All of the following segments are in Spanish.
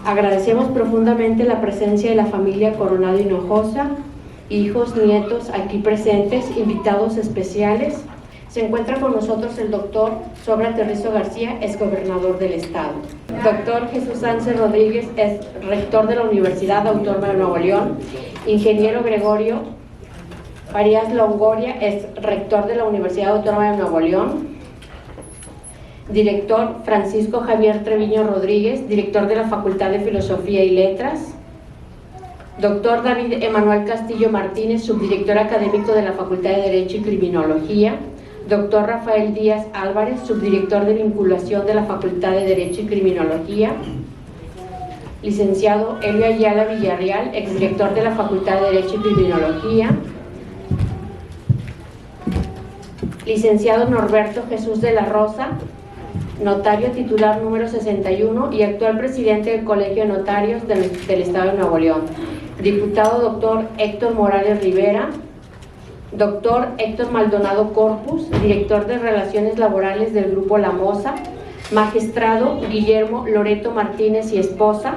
Agradecemos profundamente la presencia de la familia Coronado Hinojosa, hijos, nietos aquí presentes, invitados especiales. Se encuentra con nosotros el doctor Sócrates Rizo García, exgobernador del estado. Doctor Jesús Sánchez Rodríguez, es rector de la Universidad Autónoma de Nuevo León. Ingeniero Gregorio Arias Longoria, es rector de la Universidad Autónoma de Nuevo León. Director Francisco Javier Treviño Rodríguez, director de la Facultad de Filosofía y Letras. Doctor David Emanuel Castillo Martínez, subdirector académico de la Facultad de Derecho y Criminología. Doctor Rafael Díaz Álvarez, subdirector de vinculación de la Facultad de Derecho y Criminología. Licenciado Elio Ayala Villarreal, exdirector de la Facultad de Derecho y Criminología. Licenciado Norberto Jesús de la Rosa, notario titular número 61 y actual presidente del Colegio de Notarios del Estado de Nuevo León. Diputado doctor Héctor Morales Rivera. Doctor Héctor Maldonado Corpus, director de Relaciones Laborales del Grupo La Moza. Magistrado Guillermo Loreto Martínez y esposa.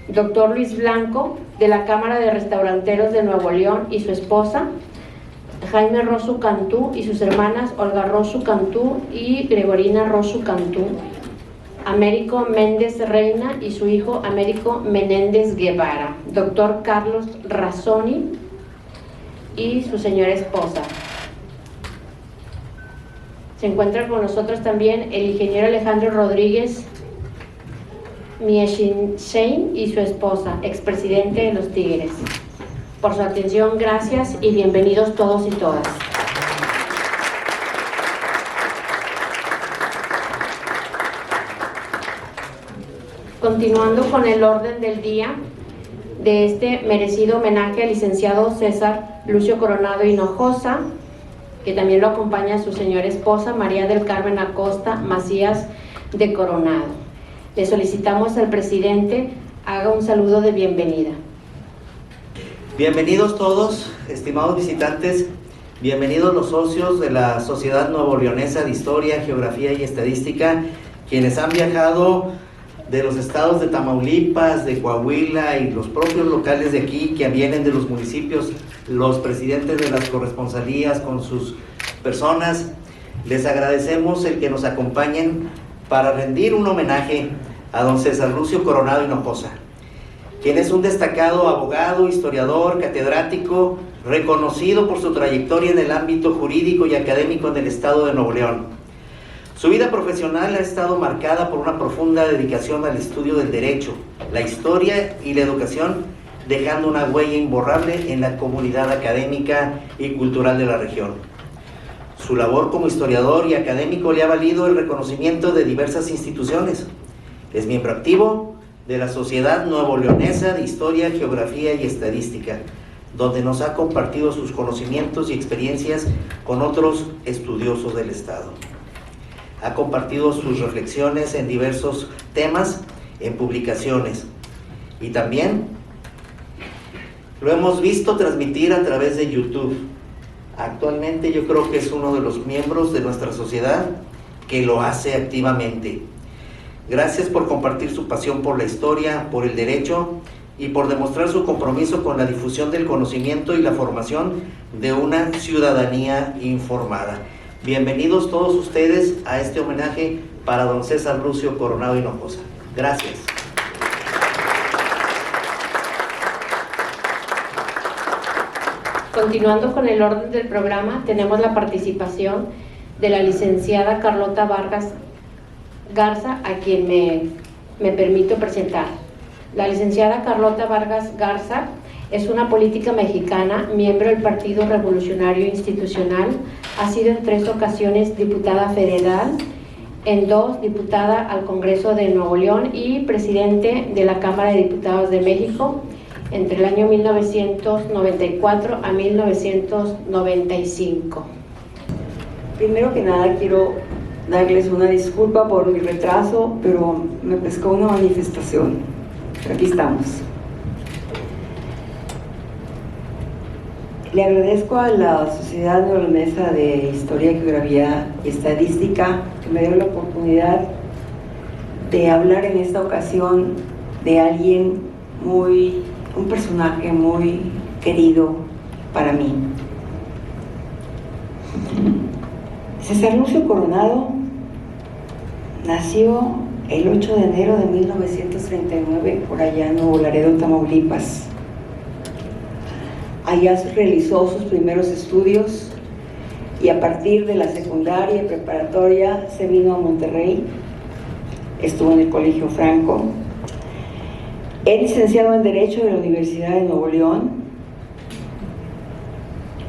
Doctor Luis Blanco, de la Cámara de Restauranteros de Nuevo León y su esposa. Jaime Rosu Cantú y sus hermanas Olga Rosu Cantú y Gregorina Rosu Cantú. Américo Méndez Reina y su hijo Américo Menéndez Guevara. Doctor Carlos Razzoni y su señora esposa. Se encuentra con nosotros también el ingeniero Alejandro Rodríguez Mieshin y su esposa, expresidente de los Tigres. Por su atención, gracias y bienvenidos todos y todas. Continuando con el orden del día de este merecido homenaje al licenciado César Lucio Coronado Hinojosa, que también lo acompaña su señora esposa María del Carmen Acosta Macías de Coronado. Le solicitamos al presidente haga un saludo de bienvenida. Bienvenidos todos, estimados visitantes, bienvenidos los socios de la Sociedad Nuevo Leonesa de Historia, Geografía y Estadística, quienes han viajado de los estados de Tamaulipas, de Coahuila y los propios locales de aquí que vienen de los municipios, los presidentes de las corresponsalías con sus personas. Les agradecemos el que nos acompañen para rendir un homenaje a don César Lucio Coronado Hinojosa, quien es un destacado abogado, historiador, catedrático, reconocido por su trayectoria en el ámbito jurídico y académico en el estado de Nuevo León. Su vida profesional ha estado marcada por una profunda dedicación al estudio del derecho, la historia y la educación, dejando una huella imborrable en la comunidad académica y cultural de la región. Su labor como historiador y académico le ha valido el reconocimiento de diversas instituciones. Es miembro activo de la Sociedad Nuevo Leonesa de Historia, Geografía y Estadística, donde nos ha compartido sus conocimientos y experiencias con otros estudiosos del Estado. Ha compartido sus reflexiones en diversos temas, en publicaciones, y también lo hemos visto transmitir a través de YouTube. Actualmente yo creo que es uno de los miembros de nuestra sociedad que lo hace activamente. Gracias por compartir su pasión por la historia, por el derecho y por demostrar su compromiso con la difusión del conocimiento y la formación de una ciudadanía informada. Bienvenidos todos ustedes a este homenaje para don César Lucio Coronado Hinojosa. Gracias. Continuando con el orden del programa, tenemos la participación de la licenciada Carlota Vargas Garza, a quien me permito presentar. La licenciada Carlota Vargas Garza es una política mexicana, miembro del Partido Revolucionario Institucional, ha sido en 3 ocasiones diputada federal, en 2 diputada al Congreso de Nuevo León y presidente de la Cámara de Diputados de México entre el año 1994 a 1995. Primero que nada quiero darles una disculpa por mi retraso, pero me pescó una manifestación. Aquí estamos. Le agradezco a la Sociedad Nuevo Leonesa de Historia, Geografía y Estadística que me dio la oportunidad de hablar en esta ocasión de alguien un personaje muy querido para mí. César Lucio Coronado nació el 8 de enero de 1939 por allá en Nuevo Laredo, Tamaulipas. Allá realizó sus primeros estudios y a partir de la secundaria y preparatoria se vino a Monterrey. Estuvo en el Colegio Franco. Es licenciado en Derecho de la Universidad de Nuevo León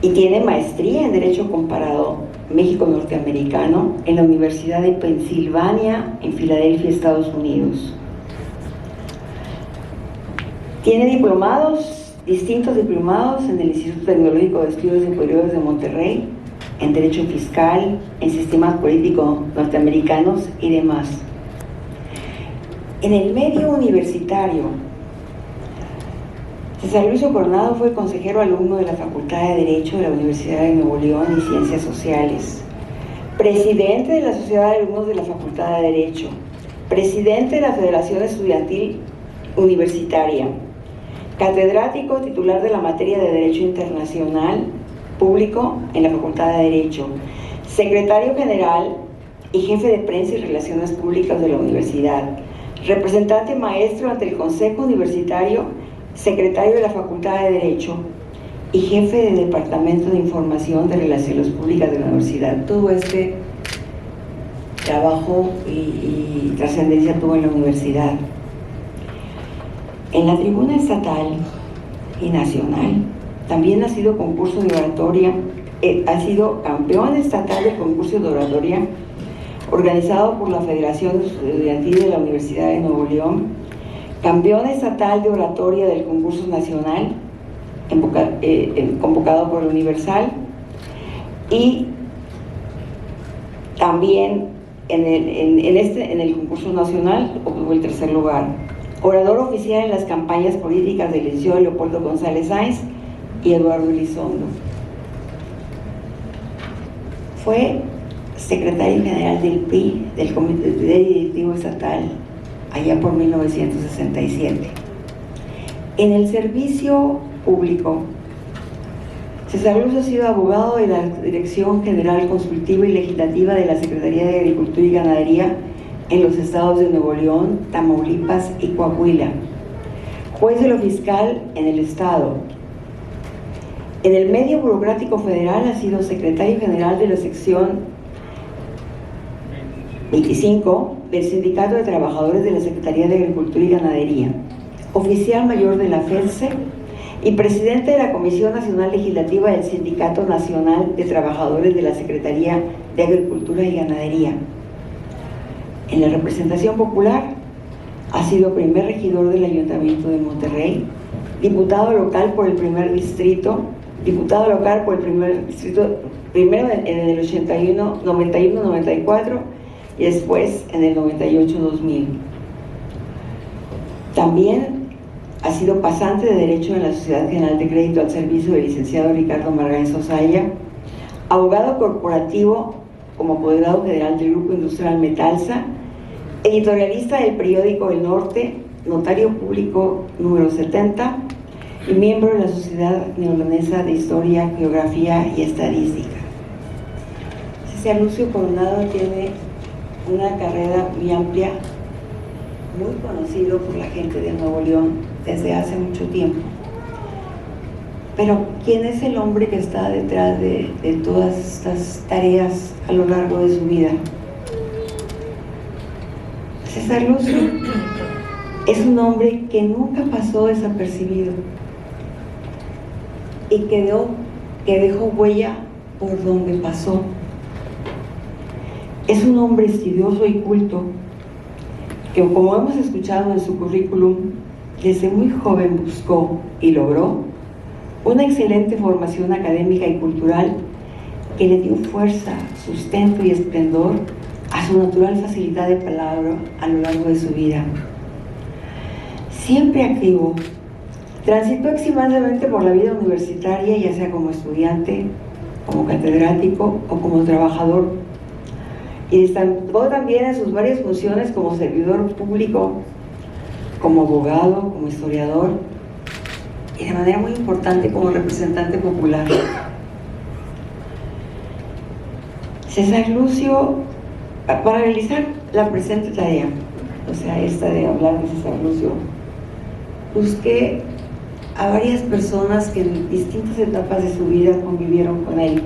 y tiene maestría en Derecho Comparado México-Norteamericano en la Universidad de Pensilvania en Filadelfia, Estados Unidos. Tiene distintos diplomados en el Instituto Tecnológico de Estudios Superiores de Monterrey, en Derecho Fiscal, en Sistemas Políticos Norteamericanos y demás. En el medio universitario, César Lucio Coronado fue consejero alumno de la Facultad de Derecho de la Universidad de Nuevo León y Ciencias Sociales, presidente de la Sociedad de Alumnos de la Facultad de Derecho, presidente de la Federación Estudiantil Universitaria, catedrático titular de la materia de Derecho Internacional Público en la Facultad de Derecho, secretario general y jefe de prensa y relaciones públicas de la universidad, representante maestro ante el Consejo Universitario, secretario de la Facultad de Derecho y jefe del Departamento de Información de Relaciones Públicas de la universidad. Todo este trabajo y trascendencia tuvo en la universidad. En la tribuna estatal y nacional también ha sido concurso de oratoria, ha sido campeón estatal del concurso de oratoria organizado por la Federación Estudiantil de la Universidad de Nuevo León, campeón estatal de oratoria del concurso nacional convocado por el Universal, y también en el concurso nacional obtuvo el tercer lugar. Orador oficial en las campañas políticas del licenciado Leopoldo González Sáenz y Eduardo Elizondo. Fue secretario general del PRI, del Comité Directivo Estatal, allá por 1967. En el servicio público, César Lucio ha sido abogado de la Dirección General Consultiva y Legislativa de la Secretaría de Agricultura y Ganadería en los estados de Nuevo León, Tamaulipas y Coahuila, juez de lo fiscal en el estado. En el medio burocrático federal ha sido secretario general de la sección 25 del Sindicato de Trabajadores de la Secretaría de Agricultura y Ganadería, oficial mayor de la FEDSE y presidente de la Comisión Nacional Legislativa del Sindicato Nacional de Trabajadores de la Secretaría de Agricultura y Ganadería. En la representación popular ha sido primer regidor del Ayuntamiento de Monterrey, diputado local por el primer distrito, primero en el 81, 91, 94 y después en el 98, 2000. También ha sido pasante de Derecho en la Sociedad General de Crédito al servicio del licenciado Ricardo Margain Sosaya, abogado corporativo como apoderado general del Grupo Industrial Metalsa, editorialista del periódico El Norte, notario público número 70 y miembro de la Sociedad Neoleonesa de Historia, Geografía y Estadística. César Lucio Coronado tiene una carrera muy amplia, muy conocido por la gente de Nuevo León desde hace mucho tiempo. Pero ¿quién es el hombre que está detrás de todas estas tareas a lo largo de su vida? César Lucio es un hombre que nunca pasó desapercibido y que dejó huella por donde pasó. Es un hombre estudioso y culto que, como hemos escuchado en su currículum, desde muy joven buscó y logró una excelente formación académica y cultural que le dio fuerza, sustento y esplendor a su natural facilidad de palabra a lo largo de su vida. Siempre activo, transitó exitosamente por la vida universitaria, ya sea como estudiante, como catedrático o como trabajador, y destacó también en sus varias funciones como servidor público, como abogado, como historiador y de manera muy importante como representante popular. César Lucio, para realizar la presente tarea, o sea, esta de hablar de César Lucio, busqué a varias personas que en distintas etapas de su vida convivieron con él,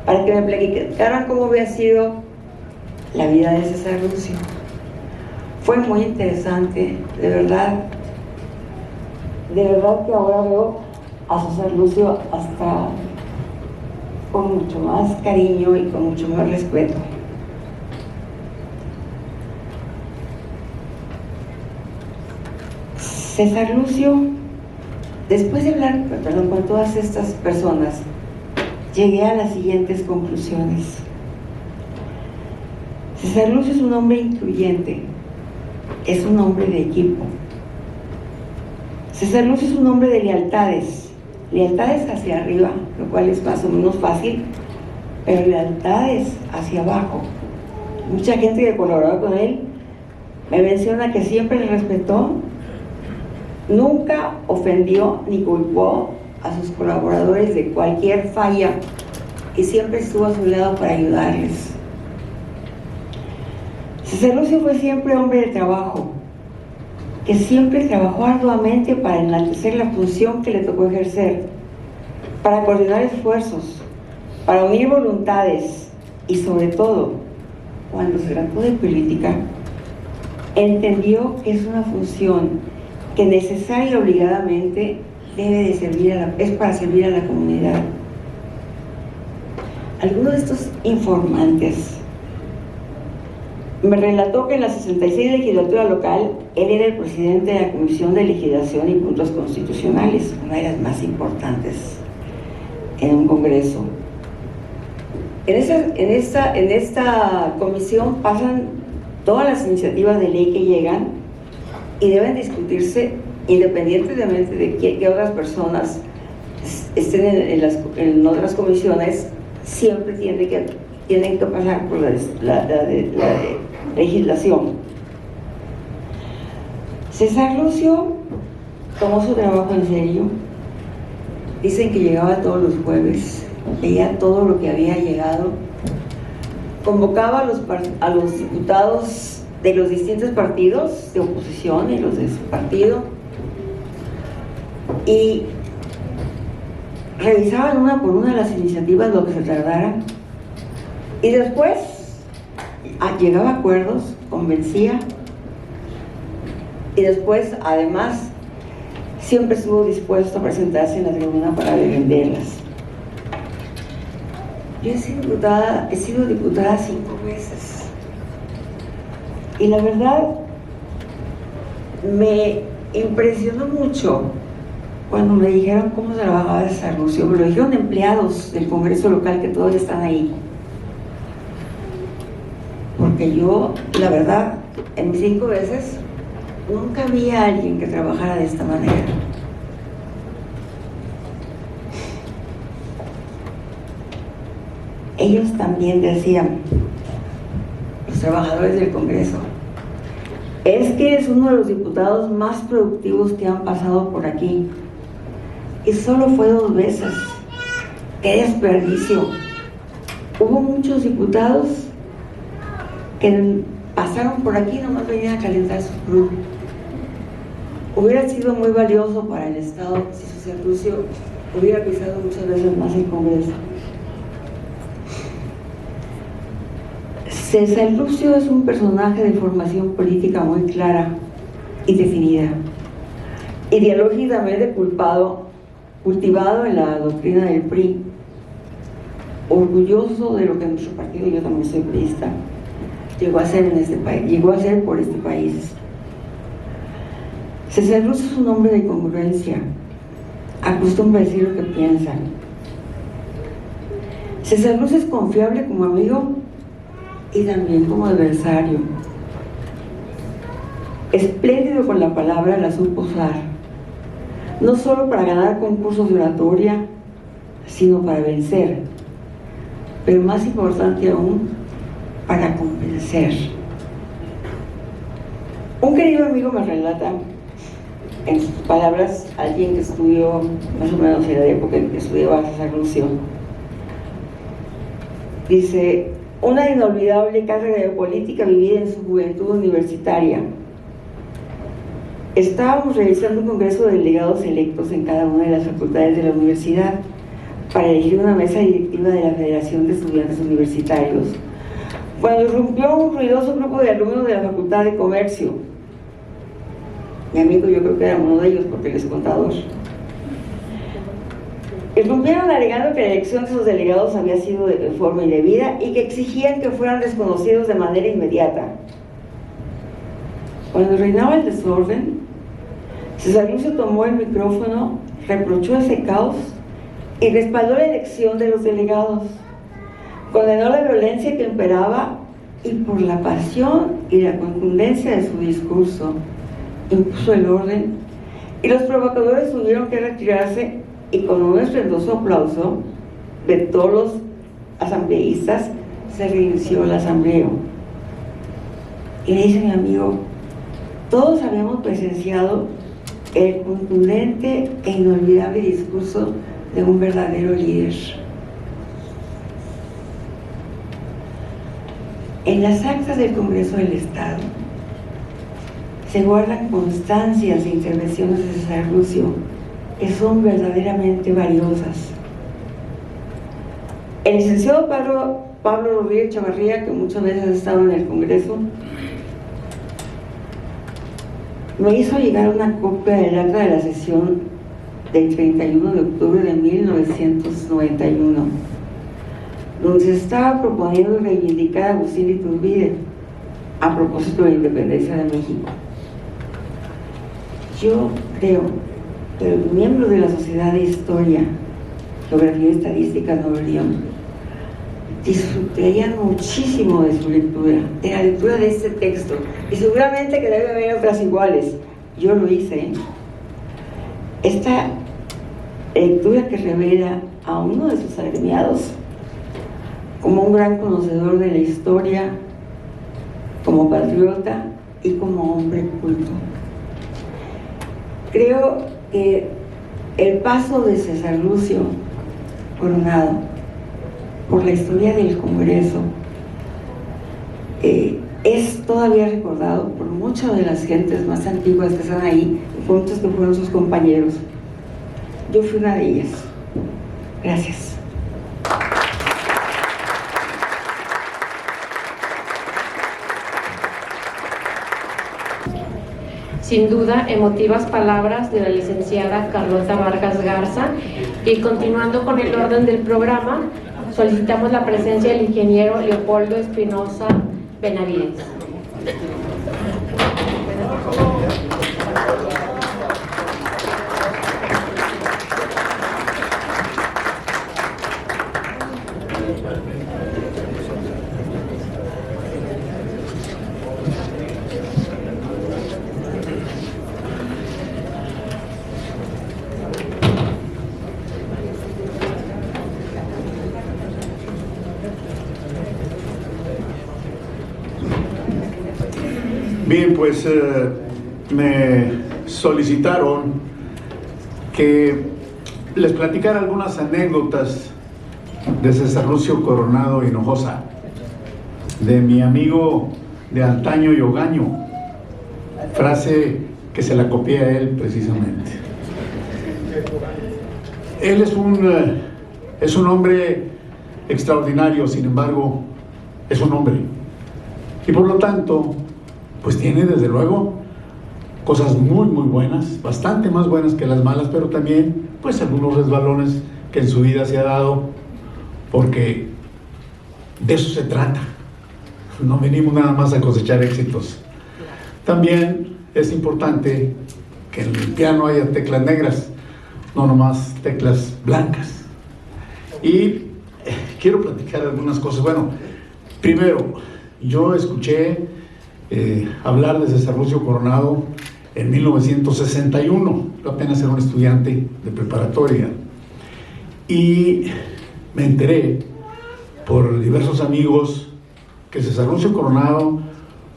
para que me platicaran cómo había sido la vida de César Lucio. Fue muy interesante, de verdad que ahora veo a César Lucio hasta con mucho más cariño y con mucho más respeto. César Lucio, después de hablar con todas estas personas, llegué a las siguientes conclusiones. César Lucio es un hombre incluyente, es un hombre de equipo. César Lucio es un hombre de lealtades hacia arriba, lo cual es más o menos fácil, pero lealtades hacia abajo. Mucha gente que colaboró con él me menciona que siempre le respetó, nunca ofendió ni culpó a sus colaboradores de cualquier falla y siempre estuvo a su lado para ayudarles. César Lucio fue siempre hombre de trabajo, que siempre trabajó arduamente para enaltecer la función que le tocó ejercer, para coordinar esfuerzos, para unir voluntades y sobre todo, cuando se trató de política, entendió que es una función que necesaria y obligadamente debe de servir es para servir a la comunidad. Algunos de estos informantes me relató que en la 66 legislatura local él era el presidente de la Comisión de Legislación y Puntos Constitucionales, una de las más importantes en un congreso. En esta comisión pasan todas las iniciativas de ley que llegan y deben discutirse independientemente de que otras personas estén en otras comisiones, siempre tienen que pasar por la legislación. César Lucio tomó su trabajo en serio. Dicen que llegaba todos los jueves, leía todo lo que había llegado, convocaba a los diputados de los distintos partidos de oposición y los de su partido y revisaban una por una las iniciativas, lo que se tardaran, y después llegaba a acuerdos, convencía, y después además siempre estuvo dispuesto a presentarse en la tribuna para defenderlas. Yo he sido diputada 5 veces y la verdad me impresionó mucho cuando me dijeron cómo se trabajaba César Lucio. Me lo dijeron empleados del Congreso local que todos están ahí, porque yo, la verdad, en mis 5 veces nunca vi a alguien que trabajara de esta manera. Ellos también decían, los trabajadores del Congreso, es que es uno de los diputados más productivos que han pasado por aquí. Y solo fue 2 veces. ¡Qué desperdicio! Hubo muchos diputados que pasaron por aquí, nomás venían a calentar su club. Hubiera sido muy valioso para el Estado si César Lucio hubiera pisado muchas veces más el Congreso. César Lucio es un personaje de formación política muy clara y definida, ideológicamente cultivado en la doctrina del PRI, orgulloso de lo que nuestro partido, yo también soy priista, llegó a ser por este país. César Lucio es un hombre de congruencia, acostumbra a decir lo que piensa. César Lucio es confiable como amigo y también como adversario. Espléndido con la palabra, la supo usar, no solo para ganar concursos de oratoria, sino para vencer, pero más importante aún, para convencer. Un querido amigo me relata, en sus palabras, alguien que estudió más o menos en la época en que estudiaba César Lucio, dice: una inolvidable carrera de política vivida en su juventud universitaria. Estábamos realizando un congreso de delegados electos en cada una de las facultades de la universidad para elegir una mesa directiva de la Federación de Estudiantes Universitarios, cuando irrumpió un ruidoso grupo de alumnos de la Facultad de Comercio. Mi amigo, yo creo que era uno de ellos porque él es contador. Irrumpieron alegando que la elección de sus delegados había sido de forma indebida y que exigían que fueran desconocidos de manera inmediata. Cuando reinaba el desorden, César Lucio tomó el micrófono, reprochó ese caos y respaldó la elección de los delegados. Condenó la violencia que imperaba y, por la pasión y la contundencia de su discurso, impuso el orden, y los provocadores tuvieron que retirarse, y con un estruendoso aplauso de todos los asambleístas se reinició el asambleo. Y le dice mi amigo: todos habíamos presenciado el contundente e inolvidable discurso de un verdadero líder. En las actas del Congreso del Estado se guardan constancias de intervenciones de César Lucio que son verdaderamente valiosas. El licenciado Pablo Rodríguez Chavarría, que muchas veces ha estado en el Congreso, me hizo llegar una copia del acta de la sesión del 31 de octubre de 1991, donde se estaba proponiendo reivindicar a Agustín Iturbide a propósito de la independencia de México. Yo creo que los miembros de la Sociedad de Historia, Geografía y Estadística de Nuevo León disfrutarían muchísimo de su lectura, de la lectura de este texto, y seguramente que debe haber otras iguales. Yo lo hice. Esta lectura que revela a uno de sus agremiados como un gran conocedor de la historia, como patriota y como hombre culto. Creo que el paso de César Lucio Coronado por la historia del Congreso es todavía recordado por muchas de las gentes más antiguas que están ahí, y por muchos que fueron sus compañeros. Yo fui una de ellas. Gracias. Sin duda, emotivas palabras de la licenciada Carlota Vargas Garza. Y continuando con el orden del programa, solicitamos la presencia del ingeniero Leopoldo Espinosa Benavides. Bien, pues me solicitaron que les platicara algunas anécdotas de César Lucio Coronado Hinojosa, de mi amigo de antaño y hogaño, frase que se la copié a él precisamente. Él es un hombre extraordinario, sin embargo, es un hombre, y por lo tanto pues tiene desde luego cosas muy muy buenas, bastante más buenas que las malas, pero también pues algunos resbalones que en su vida se ha dado, porque de eso se trata. No venimos nada más a cosechar éxitos. También es importante que en el piano haya teclas negras, no nomás teclas blancas. Y quiero platicar algunas cosas. Bueno, primero, yo escuché hablar de César Lucio Coronado en 1961, yo apenas era un estudiante de preparatoria, y me enteré por diversos amigos que César Lucio Coronado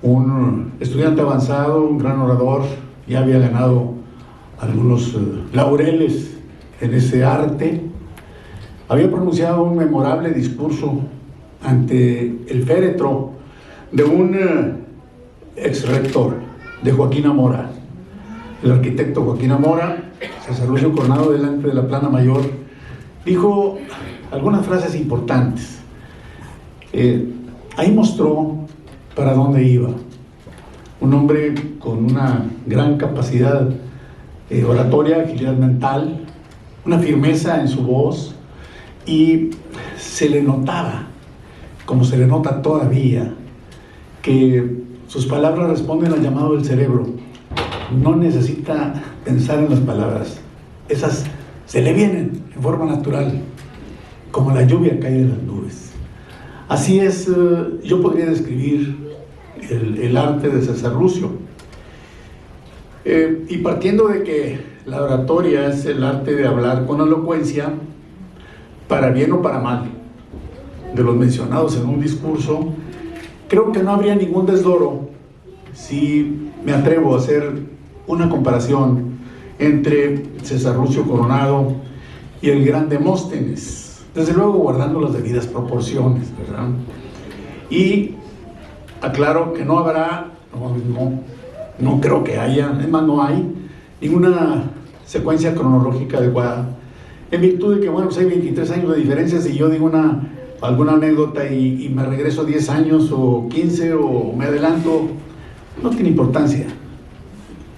un estudiante avanzado, un gran orador, ya había ganado algunos laureles en ese arte. Había pronunciado un memorable discurso ante el féretro de un ex rector, de Joaquín Amora. El arquitecto Joaquín Amora, César Lucio Coronado, delante de la plana mayor, dijo algunas frases importantes. Ahí mostró para dónde iba. Un hombre con una gran capacidad oratoria, agilidad mental, una firmeza en su voz, y se le notaba, como se le nota todavía, que sus palabras responden al llamado del cerebro. No necesita pensar en las palabras, esas se le vienen en forma natural, como la lluvia cae de las nubes. Así es, yo podría describir el arte de César Lucio. Y partiendo de que la oratoria es el arte de hablar con elocuencia, para bien o para mal, de los mencionados en un discurso, creo que no habría ningún desdoro si me atrevo a hacer una comparación entre César Lucio Coronado y el gran Demóstenes, desde luego guardando las debidas proporciones, ¿verdad? Y aclaro que no habrá, no creo que haya, además no hay ninguna secuencia cronológica adecuada, en virtud de que, bueno, pues hay 23 años de diferencia. Si yo digo alguna anécdota y me regreso 10 años o 15 o me adelanto, no tiene importancia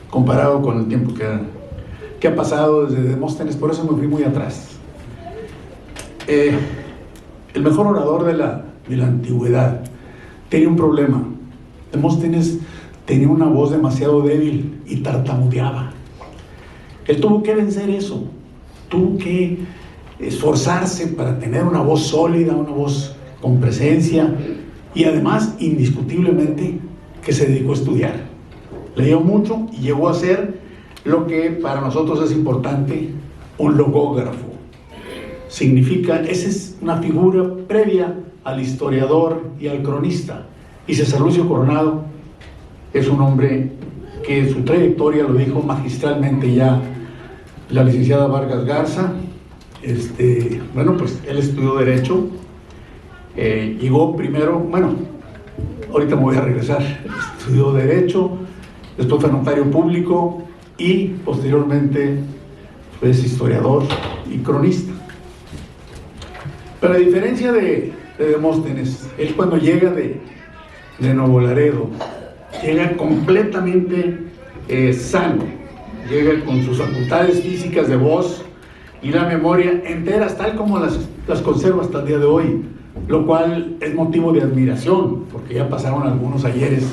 comparado con el tiempo que ha pasado desde Demóstenes. Por eso me fui muy atrás. El mejor orador de la antigüedad tenía un problema. Demóstenes tenía una voz demasiado débil y tartamudeaba. Él tuvo que vencer eso, tuvo que esforzarse para tener una voz sólida, una voz con presencia, y además, indiscutiblemente, que se dedicó a estudiar. Leyó mucho y llegó a ser lo que para nosotros es importante, un logógrafo. Significa, esa es una figura previa al historiador y al cronista. Y César Lucio Coronado es un hombre que su trayectoria lo dijo magistralmente ya la licenciada Vargas Garza. Bueno, pues él estudió Derecho, llegó primero, bueno, ahorita me voy a regresar, estudió Derecho, después fue notario público y posteriormente fue historiador y cronista. Pero a diferencia de Demóstenes, él cuando llega de Nuevo Laredo, llega completamente sano, llega con sus facultades físicas de voz y la memoria enteras, tal como las conserva hasta el día de hoy, lo cual es motivo de admiración, porque ya pasaron algunos ayeres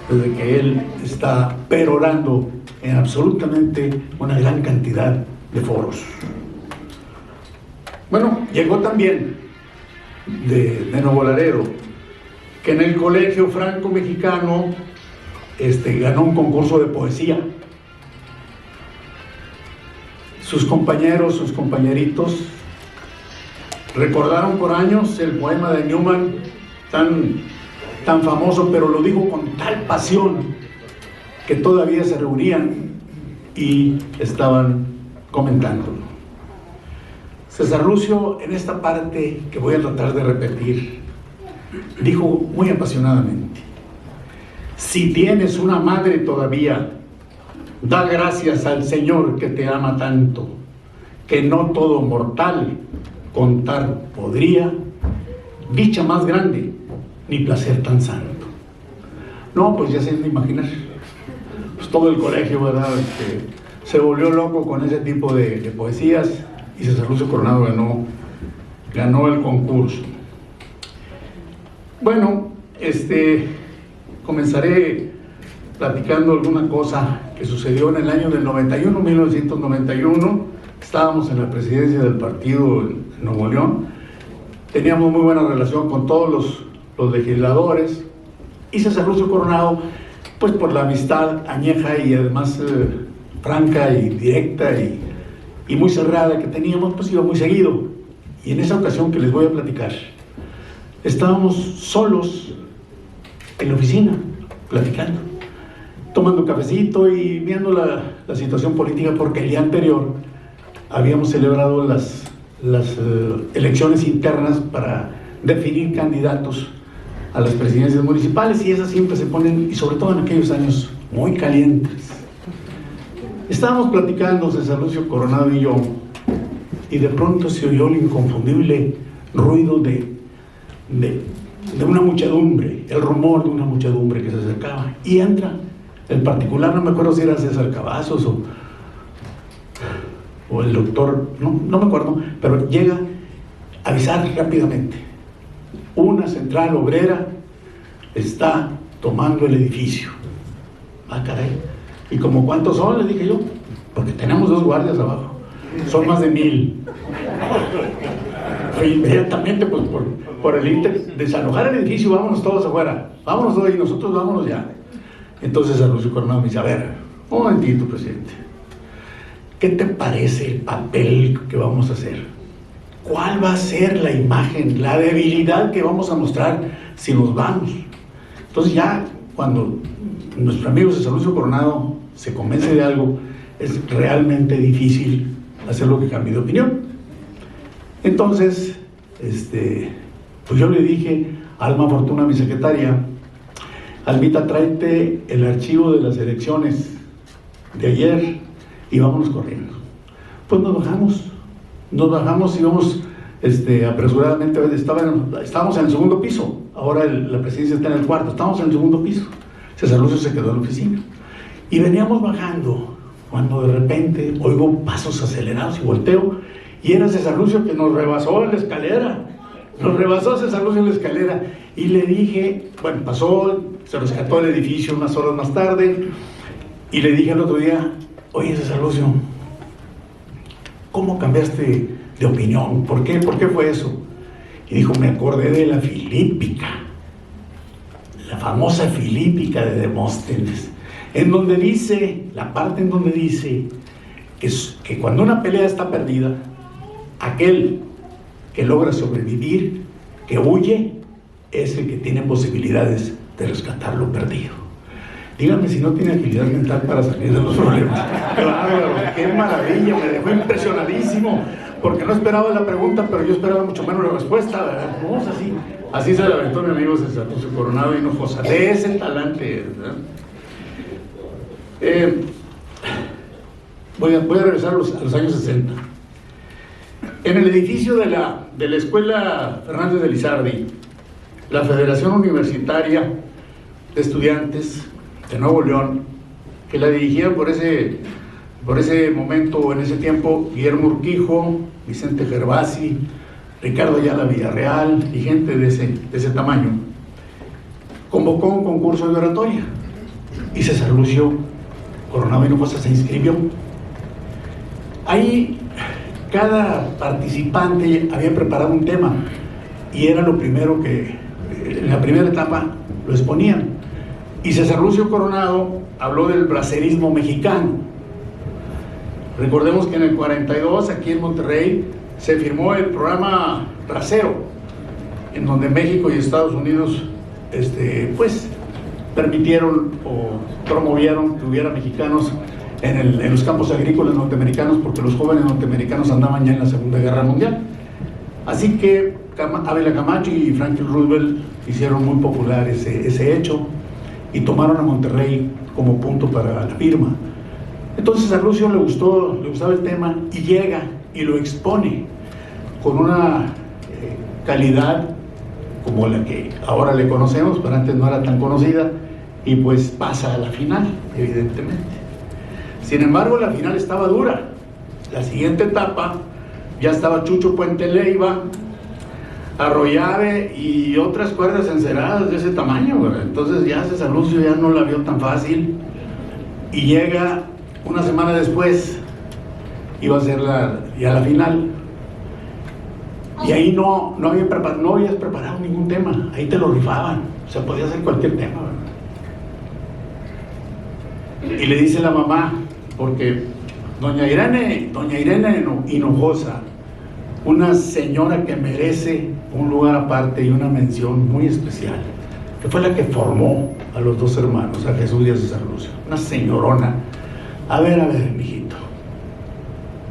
desde que él está perorando en absolutamente una gran cantidad de foros. Bueno, llegó también de Nuevo Laredo, que en el Colegio Franco Mexicano ganó un concurso de poesía. Sus compañeros, sus compañeritos, recordaron por años el poema de Newman, tan famoso, pero lo dijo con tal pasión que todavía se reunían y estaban comentándolo. César Lucio, en esta parte que voy a tratar de repetir, dijo muy apasionadamente: si tienes una madre todavía, da gracias al Señor que te ama tanto, que no todo mortal contar podría, dicha más grande, ni placer tan santo. No, pues ya se han de imaginar, pues todo el colegio, ¿verdad?, se volvió loco con ese tipo de poesías, y César Lucio Coronado ganó el concurso. Bueno, comenzaré platicando alguna cosa que sucedió en el año del 1991. Estábamos en la presidencia del partido en Nuevo León, teníamos muy buena relación con todos los legisladores, y César Lucio Coronado, pues por la amistad añeja y además franca y directa y muy cerrada que teníamos, pues iba muy seguido. Y en esa ocasión que les voy a platicar, estábamos solos en la oficina, platicando, tomando un cafecito y viendo la situación política, porque el día anterior habíamos celebrado las elecciones internas para definir candidatos a las presidencias municipales, y esas siempre se ponen, y sobre todo en aquellos años, muy calientes. Estábamos platicando César Lucio Coronado y yo, y de pronto se oyó el inconfundible ruido de una muchedumbre, el rumor de una muchedumbre que se acercaba, y entra el particular, no me acuerdo si era César Cavazos o el doctor, no me acuerdo, pero llega a avisar rápidamente: una central obrera está tomando el edificio. Ah, caray. ¿Y como cuántos son?, le dije yo, porque tenemos 2 guardias abajo, son más de 1000. E inmediatamente, pues por el ínter, desalojar el edificio, vámonos todos afuera, vámonos hoy, nosotros vámonos ya. Entonces a Lucio Coronado me dice: a ver, un momentito, presidente, ¿qué te parece el papel que vamos a hacer? ¿Cuál va a ser la imagen, la debilidad que vamos a mostrar si nos vamos? Entonces ya cuando nuestro amigo César Lucio Coronado se convence de algo, es realmente difícil hacer lo que cambie de opinión. Entonces, pues yo le dije a Alma Fortuna, mi secretaria: Almita, tráete el archivo de las elecciones de ayer y vámonos corriendo. Pues nos bajamos y vamos apresuradamente. Estábamos en el segundo piso, ahora la presidencia está en el cuarto, estábamos en el segundo piso. César Lucio se quedó en la oficina y veníamos bajando, cuando de repente oigo pasos acelerados y volteo, y era César Lucio que nos rebasó en la escalera. Nos rebasó César Lucio en la escalera, y le dije, bueno, pasó, se rescató el edificio unas horas más tarde, y le dije el otro día: oye, César Lucio, ¿cómo cambiaste de opinión? ¿Por qué fue eso? Y dijo: me acordé de la Filípica, la famosa Filípica de Demóstenes, en donde dice, la parte en donde dice que cuando una pelea está perdida, aquel que logra sobrevivir, que huye, es el que tiene posibilidades de rescatar lo perdido. Dígame si no tiene agilidad mental para salir de los problemas. Claro, qué maravilla, me dejó impresionadísimo, porque no esperaba la pregunta, pero yo esperaba mucho menos la respuesta, ¿verdad? Vamos así se la aventó mi amigo César Lucio Coronado Hinojosa, de ese talante, ¿verdad? Voy a regresar a los años 60. En el edificio de la Escuela Fernández de Lizardi, la Federación Universitaria de Estudiantes de Nuevo León, que la dirigía por ese momento, en ese tiempo, Guillermo Urquijo, Vicente Gervasi, Ricardo Ayala Villarreal y gente de ese tamaño, convocó un concurso de oratoria, y César Lucio Coronado Hinojosa se inscribió. Ahí cada participante había preparado un tema, y era lo primero que, en la primera etapa, lo exponían. Y César Lucio Coronado habló del bracerismo mexicano. Recordemos que en el 42, aquí en Monterrey, se firmó el programa Bracero, en donde México y Estados Unidos pues permitieron o promovieron que hubiera mexicanos en los campos agrícolas norteamericanos, porque los jóvenes norteamericanos andaban ya en la Segunda Guerra Mundial. Así que Ávila Camacho y Franklin Roosevelt hicieron muy popular ese hecho, y tomaron a Monterrey como punto para la firma. Entonces a Lucio le gustaba el tema, y llega y lo expone con una calidad como la que ahora le conocemos, pero antes no era tan conocida, y pues pasa a la final, evidentemente. Sin embargo, la final estaba dura. La siguiente etapa ya estaba Chucho Puente Leiva, Arroyave y otras cuerdas enceradas de ese tamaño, ¿verdad? Entonces ya César Lucio ya no la vio tan fácil, y llega una semana después, iba a ser ya la final, y ahí no habías preparado ningún tema, ahí te lo rifaban, o sea, podía hacer cualquier tema, ¿verdad? Y le dice la mamá, porque doña Irene Hinojosa, una señora que merece un lugar aparte y una mención muy especial, que fue la que formó a los dos hermanos, a Jesús y a César Lucio. Una señorona. A ver, mijito,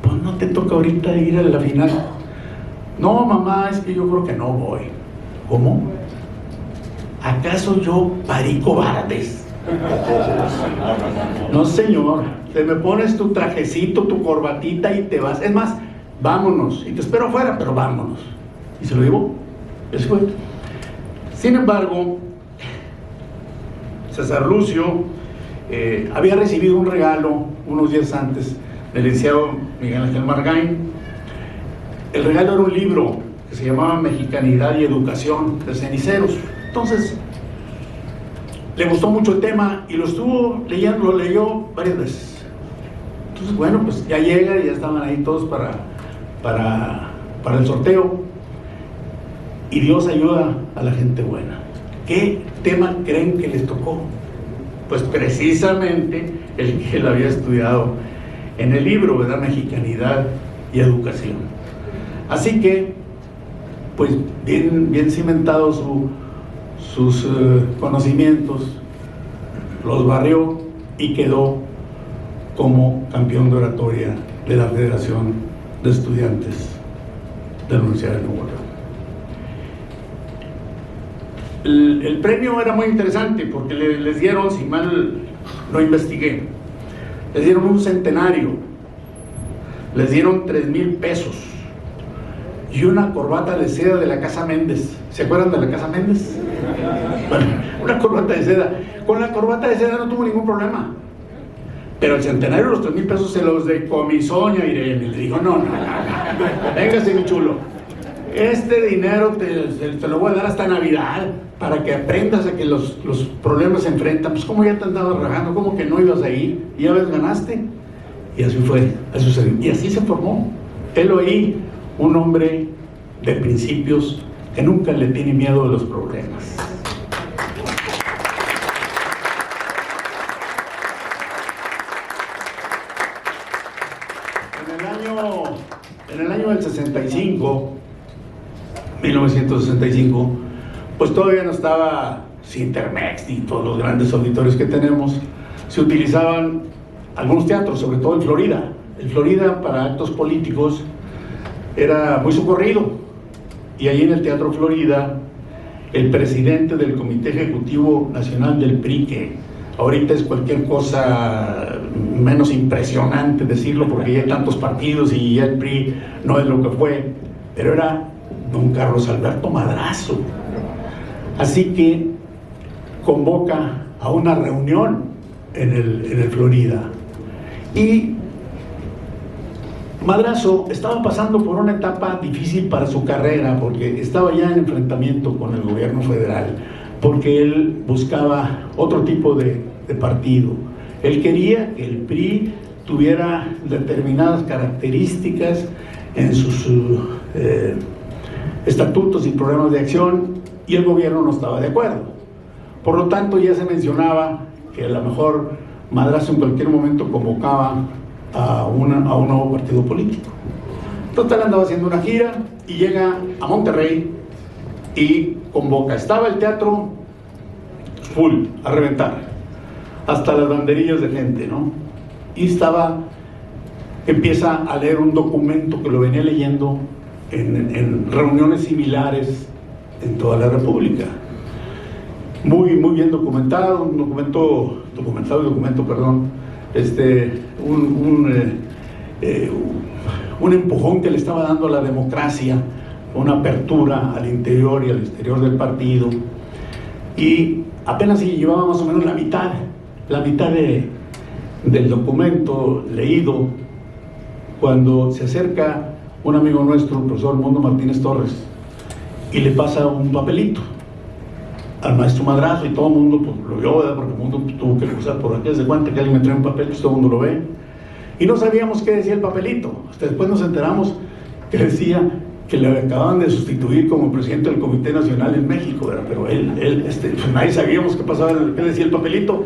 pues no te toca ahorita ir a la final. No, mamá, es que yo creo que no voy. ¿Cómo? ¿Acaso yo parí cobardes? No, señor, te me pones tu trajecito, tu corbatita y te vas. Es más, vámonos, y te espero afuera, pero vámonos. Y se lo llevó. Eso fue. Sin embargo, César Lucio había recibido un regalo unos días antes del licenciado Miguel Ángel Margain. El regalo era un libro que se llamaba Mexicanidad y Educación de Ceniceros. Entonces, le gustó mucho el tema y lo estuvo leyendo, lo leyó varias veces. Entonces, bueno, pues ya llega y ya estaban ahí todos para el sorteo. Y Dios ayuda a la gente buena. ¿Qué tema creen que les tocó? Pues precisamente el que él había estudiado en el libro, ¿verdad? Mexicanidad y Educación. Así que, pues bien cimentados sus conocimientos, los barrió y quedó como campeón de oratoria de la Federación de Estudiantes de la Universidad de Nuevo León. El premio era muy interesante porque les dieron, si mal lo investigué, les dieron un centenario, les dieron 3,000 pesos y una corbata de seda de la Casa Méndez. ¿Se acuerdan de la Casa Méndez? Bueno, una corbata de seda. Con la corbata de seda no tuvo ningún problema, pero el centenario, los 3,000 pesos se los decomisó doña Irene. Le dijo, no, véngase mi chulo, este dinero te lo voy a dar hasta Navidad para que aprendas a que los problemas se enfrentan. Pues como ya te andabas rajando, como que no ibas a ir y ya ves, ganaste. Y así fue, así sucedió. Y así se formó Eloy, un hombre de principios que nunca le tiene miedo a los problemas. En el año del 65, 1965, pues todavía no estaba Cintermex ni todos los grandes auditorios que tenemos. Se utilizaban algunos teatros, sobre todo en Florida. En Florida, para actos políticos, era muy socorrido. Y ahí en el Teatro Florida, el presidente del Comité Ejecutivo Nacional del PRI, que ahorita es cualquier cosa menos impresionante decirlo porque ya hay tantos partidos y ya el PRI no es lo que fue, pero era don Carlos Alberto Madrazo. Así que convoca a una reunión en el Florida. Y Madrazo estaba pasando por una etapa difícil para su carrera porque estaba ya en enfrentamiento con el gobierno federal, porque él buscaba otro tipo de partido. Él quería que el PRI tuviera determinadas características en sus estatutos y programas de acción, y el gobierno no estaba de acuerdo. Por lo tanto, ya se mencionaba que a lo mejor Madrazo en cualquier momento convocaba a un nuevo partido político. Total, andaba haciendo una gira y llega a Monterrey y convoca. Estaba el teatro full, a reventar, hasta las banderillas de gente, ¿no? Y empieza a leer un documento que lo venía leyendo en reuniones similares en toda la República. Muy bien documentado, un empujón que le estaba dando a la democracia, una apertura al interior y al exterior del partido. Y apenas si llevaba más o menos la mitad del documento leído, cuando se acerca un amigo nuestro, el profesor Mundo Martínez Torres, y le pasa un papelito al maestro Madrazo, y todo el mundo pues, lo vio, ¿verdad? Porque el mundo tuvo que cruzar por aquí. Desde cuenta que alguien me trae un papel, pues todo el mundo lo ve, y no sabíamos qué decía el papelito. Hasta después nos enteramos que decía que le acababan de sustituir como presidente del Comité Nacional en México, ¿verdad? Pero pues nadie sabíamos qué pasaba, qué decía el papelito,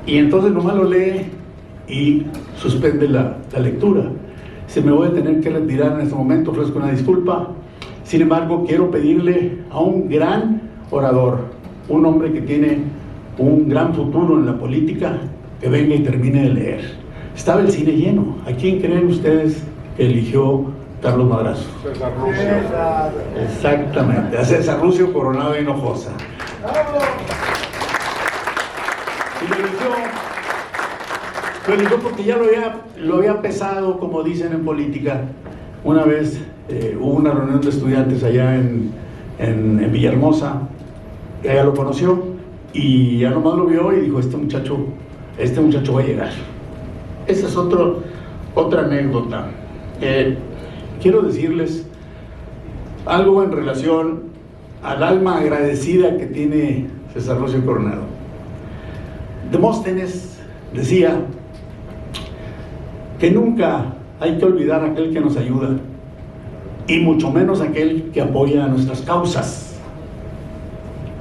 y entonces nomás lo lee y suspende la lectura. Se me voy a tener que retirar en este momento, ofrezco una disculpa. Sin embargo, quiero pedirle a un gran orador, un hombre que tiene un gran futuro en la política, que venga y termine de leer. Estaba el cine lleno. ¿A quién creen ustedes que eligió Carlos Madrazo? César Lucio. Exactamente, a César Lucio Coronado de Hinojosa. Y lo eligió porque ya lo había pesado, como dicen en política. Una vez hubo una reunión de estudiantes allá en Villahermosa, ella lo conoció y ya nomás lo vio y dijo, este muchacho va a llegar. Esa es otra anécdota. Quiero decirles algo en relación al alma agradecida que tiene César Lucio Coronado. Demóstenes decía que nunca hay que olvidar a aquel que nos ayuda, y mucho menos aquel que apoya nuestras causas.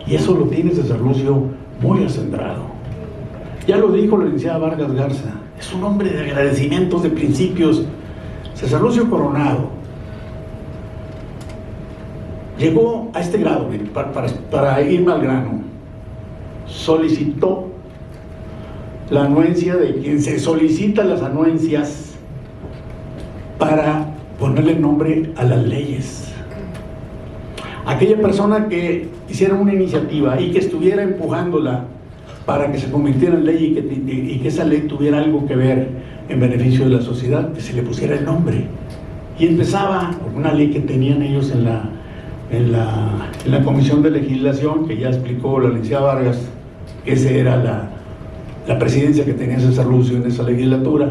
Y eso lo tiene César Lucio muy acendrado. Ya lo dijo la licenciada Vargas Garza, es un hombre de agradecimientos, de principios. César Lucio Coronado llegó a este grado, para irme al grano, solicitó la anuencia de quien se solicita las anuencias para ponerle nombre a las leyes. Aquella persona que hiciera una iniciativa y que estuviera empujándola para que se convirtiera en ley y que esa ley tuviera algo que ver en beneficio de la sociedad, que se le pusiera el nombre. Y empezaba una ley que tenían ellos en la Comisión de Legislación, que ya explicó la licenciada Vargas, que esa era la presidencia que tenía César Lucio en esa legislatura.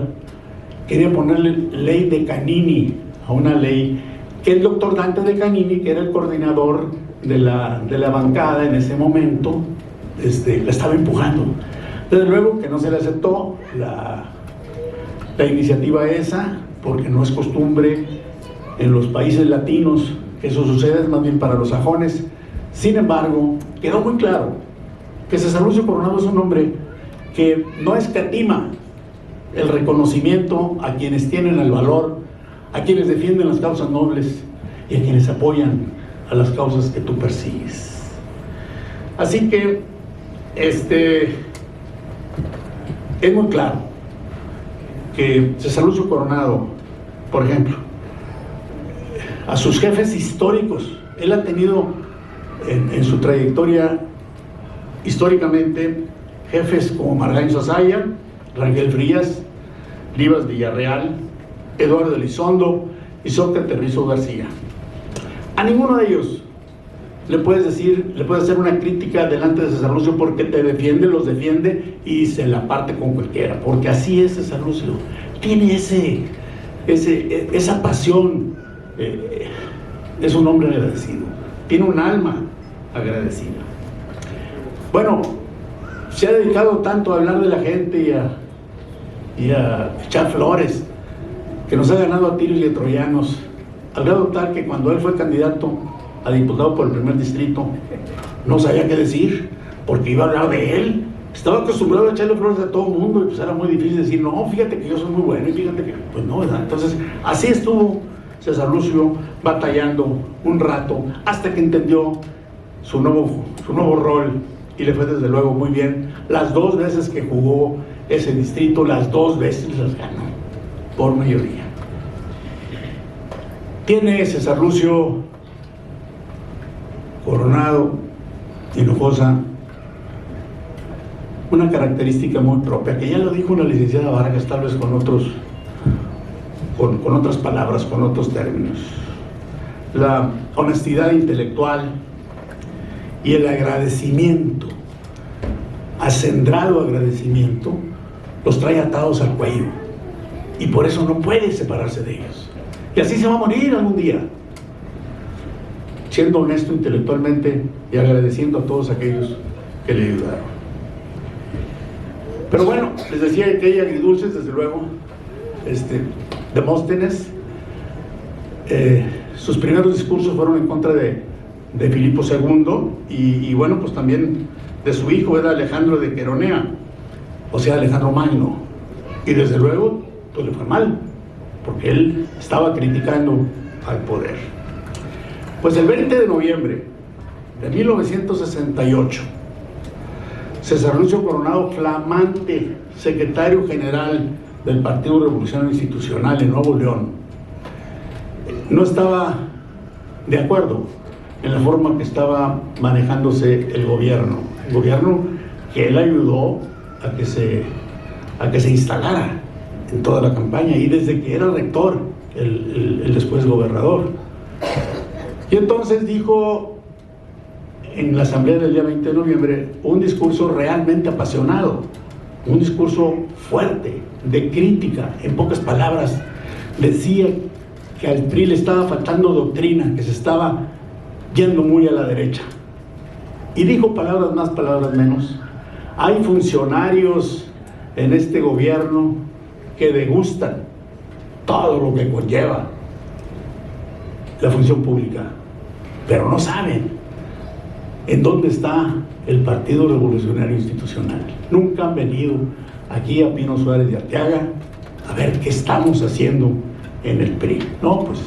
Quería ponerle ley de Canini a una ley que el doctor Dante de Canini, que era el coordinador de la bancada en ese momento, la estaba empujando. Desde luego que no se le aceptó la iniciativa esa, porque no es costumbre en los países latinos que eso sucede, es más bien para los sajones. Sin embargo, quedó muy claro que César Lucio Coronado es un hombre que no escatima el reconocimiento a quienes tienen el valor, a quienes defienden las causas nobles y a quienes apoyan a las causas que tú persigues. Así que es muy claro que César Lucio Coronado, por ejemplo, a sus jefes históricos, él ha tenido en su trayectoria históricamente jefes como Margain Sosaya, Rangel Frías, Rivas Villarreal, Eduardo Elizondo y Sócrates Rizo García. A ninguno de ellos le puedes hacer una crítica delante de César Lucio, porque te defiende, los defiende y se la parte con cualquiera, porque así es César Lucio. Tiene esa pasión, es un hombre agradecido, tiene un alma agradecida. Bueno, se ha dedicado tanto a hablar de la gente y a echar flores, que nos ha ganado a tiros y a troyanos, al grado tal que cuando él fue candidato a diputado por el primer distrito, no sabía qué decir, porque iba a hablar de él. Estaba acostumbrado a echarle flores a todo el mundo, y pues era muy difícil decir, no, fíjate que yo soy muy bueno, y fíjate que, pues no, ¿verdad? Entonces, así estuvo César Lucio batallando un rato, hasta que entendió su nuevo rol, y le fue desde luego muy bien. Las 2 veces que jugó ese distrito, las 2 veces las ganó, por mayoría. Tiene César Lucio Coronado Hinojosa una característica muy propia, que ya lo dijo la licenciada Vargas, tal vez con otras palabras, con otros términos. La honestidad intelectual y el agradecimiento, acendrado agradecimiento, los trae atados al cuello, y por eso no puede separarse de ellos. Y así se va a morir algún día, siendo honesto intelectualmente y agradeciendo a todos aquellos que le ayudaron. Pero bueno, les decía que hay agridulces, desde luego. Demóstenes, sus primeros discursos fueron en contra de Filipo II, y bueno, pues también de su hijo, era Alejandro de Queronea, o sea, Alejandro Magno, y desde luego pues le fue mal, porque él estaba criticando al poder. Pues el 20 de noviembre de 1968 César Lucio Coronado, flamante secretario general del Partido Revolucionario Institucional en Nuevo León, no estaba de acuerdo en la forma que estaba manejándose el gobierno que él ayudó a que se instalara en toda la campaña, y desde que era rector, el después gobernador. Y entonces dijo en la asamblea del día 20 de noviembre un discurso realmente apasionado, un discurso fuerte, de crítica. En pocas palabras, decía que al PRI le estaba faltando doctrina, que se estaba yendo muy a la derecha. Y dijo palabras más, palabras menos: hay funcionarios en este gobierno que degustan todo lo que conlleva la función pública, pero no saben en dónde está el Partido Revolucionario Institucional. Nunca han venido aquí a Pino Suárez de Arteaga a ver qué estamos haciendo en el PRI. No, pues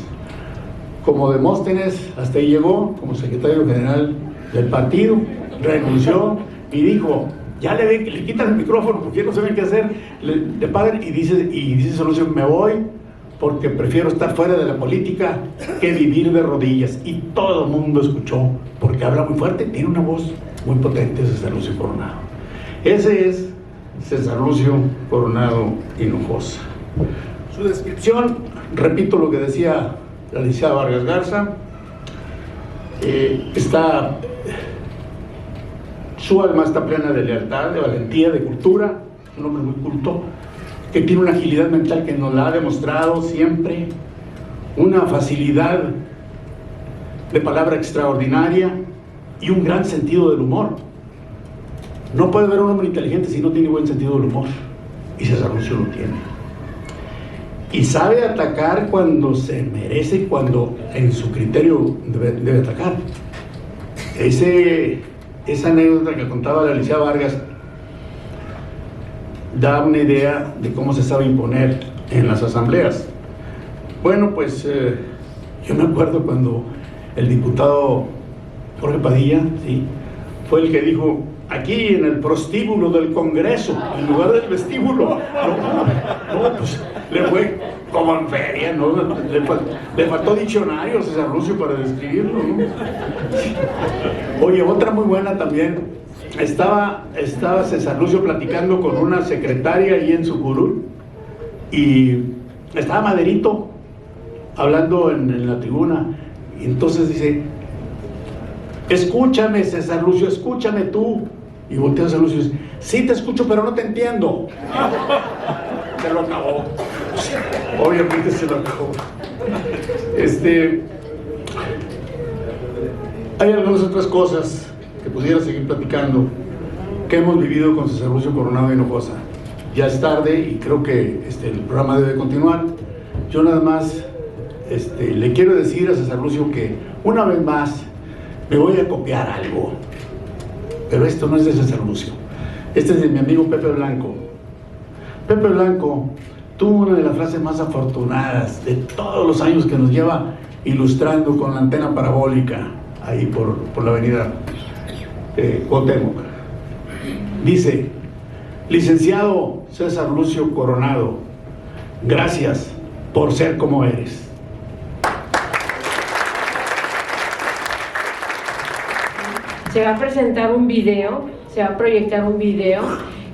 como Demóstenes, hasta ahí llegó como secretario general del partido, renunció y dijo: ya le quitan el micrófono porque no saben qué hacer, le pagan, y dice Solución: me voy porque prefiero estar fuera de la política que vivir de rodillas. Y todo el mundo escuchó, porque habla muy fuerte, tiene una voz muy potente, César Lucio Coronado. Ese es César Lucio Coronado Hinojosa. Su descripción, repito lo que decía la licenciada Vargas Garza, su alma está plena de lealtad, de valentía, de cultura, un hombre muy culto, que tiene una agilidad mental que nos la ha demostrado siempre, una facilidad de palabra extraordinaria y un gran sentido del humor. No puede haber un hombre inteligente si no tiene buen sentido del humor, y César Lucio lo tiene. Y sabe atacar cuando se merece y cuando en su criterio debe atacar. Esa anécdota que contaba la licenciada Vargas da una idea de cómo se sabe imponer en las asambleas. Bueno, pues yo me acuerdo cuando el diputado Jorge Padilla, ¿sí?, fue el que dijo: aquí en el prostíbulo del Congreso, en lugar del vestíbulo. No, pues le fue como en feria, ¿no? Le faltó diccionario a César Lucio para describirlo, ¿no? Oye, otra muy buena también. Estaba César Lucio platicando con una secretaria ahí en su curul, y estaba Maderito hablando en la tribuna, y entonces dice: escúchame, César Lucio, escúchame tú. Y voltea a César Lucio y dice: sí te escucho, pero no te entiendo. Se lo acabó. Obviamente se lo acabó. Hay algunas otras cosas que pudiera seguir platicando que hemos vivido con César Lucio Coronado Hinojosa. Ya es tarde y creo que el programa debe continuar. Yo nada más le quiero decir a César Lucio que una vez más me voy a copiar algo, pero esto no es de César Lucio, este es de mi amigo Pepe Blanco. Pepe Blanco tuvo una de las frases más afortunadas de todos los años que nos lleva ilustrando con la antena parabólica ahí por la avenida Cuauhtémoc. Dice: licenciado César Lucio Coronado, gracias por ser como eres. Se va a presentar un video, se va a proyectar un video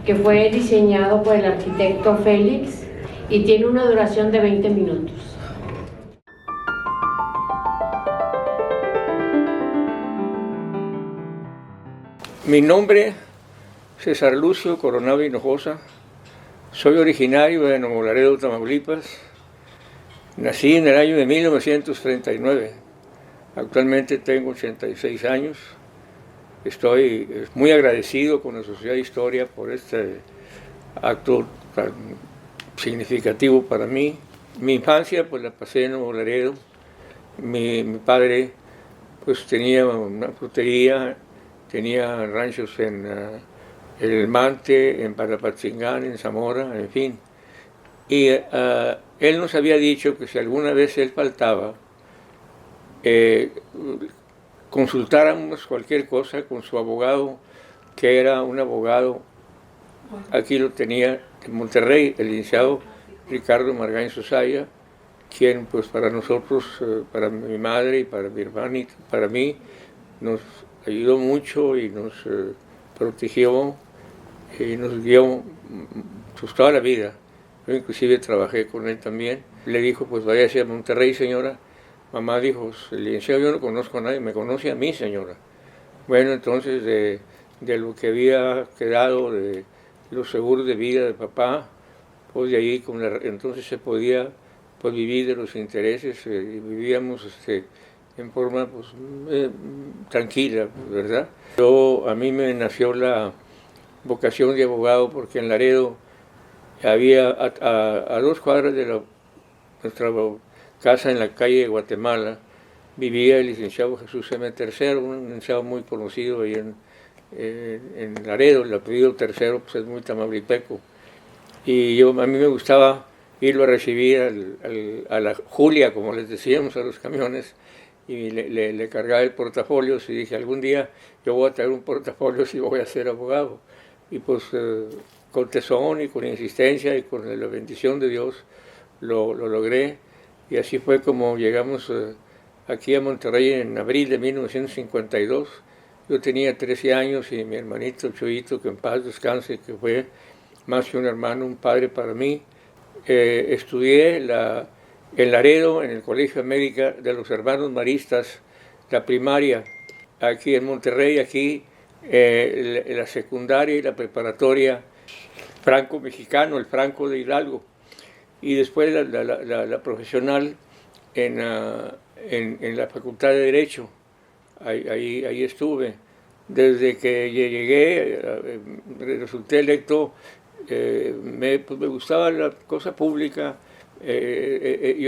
que fue diseñado por el arquitecto Félix y tiene una duración de 20 minutos. Mi nombre, César Lucio Coronado Hinojosa, soy originario de Nuevo Laredo, Tamaulipas. Nací en el año de 1939, actualmente tengo 86 años. Estoy muy agradecido con la Sociedad de Historia por este acto tan significativo para mí. Mi infancia pues la pasé en Nuevo Laredo. Mi padre pues tenía una frutería, tenía ranchos en El Mante, en Parapatzingán, en Zamora, en fin. Y él nos había dicho que si alguna vez él faltaba, consultáramos cualquier cosa con su abogado que era un abogado, aquí lo tenía en Monterrey, el licenciado Ricardo Margain Sosaya, quien pues para nosotros, para mi madre y para mi hermana y para mí, nos ayudó mucho y nos protegió y nos guió pues toda la vida. Yo inclusive trabajé con él también. Le dijo, pues váyase a Monterrey, señora. Mamá dijo, el licenciado yo no conozco a nadie, me conoce a mí, señora. Bueno, entonces de lo que había quedado de los seguros de vida de papá, pues de ahí entonces se podía pues vivir de los intereses y vivíamos en forma pues, tranquila, ¿verdad? A mí me nació la vocación de abogado porque en Laredo había a 2 cuadras de nuestra casa en la calle de Guatemala, vivía el licenciado Jesús M. III, un licenciado muy conocido ahí en Laredo. El apellido Tercero pues, es muy tamaulipeco. Y a mí me gustaba irlo a recibir a la Julia, como les decíamos a los camiones, y le cargaba el portafolio y dije, algún día yo voy a traer un portafolio y voy a ser abogado. Y pues con tesón y con insistencia y con la bendición de Dios lo logré. Y así fue como llegamos aquí a Monterrey en abril de 1952. Yo tenía 13 años y mi hermanito Chuyito, que en paz descanse, que fue más que un hermano, un padre para mí. Estudié en Laredo, en el Colegio América de los Hermanos Maristas, la primaria, aquí en Monterrey, aquí la secundaria y la preparatoria franco-mexicano, el Franco de Hidalgo, y después la profesional en la Facultad de Derecho. Ahí estuve. Desde que llegué, resulté electo, me gustaba la cosa pública. Yo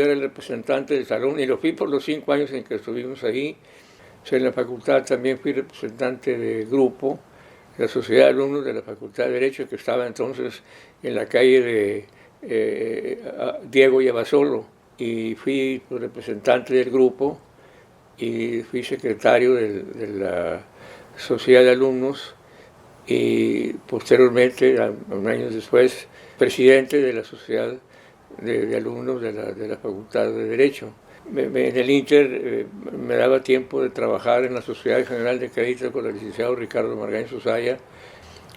era el representante del salón y lo fui por los 5 años en que estuvimos ahí. En la facultad también fui representante de grupo, de la Sociedad de Alumnos de la Facultad de Derecho, que estaba entonces en la calle de Diego y Abasolo, y fui representante del grupo y fui secretario de la Sociedad de Alumnos y posteriormente, años después, presidente de la Sociedad de Alumnos de la Facultad de Derecho. En el Inter me daba tiempo de trabajar en la Sociedad General de Crédito con el licenciado Ricardo Margain Sosaya.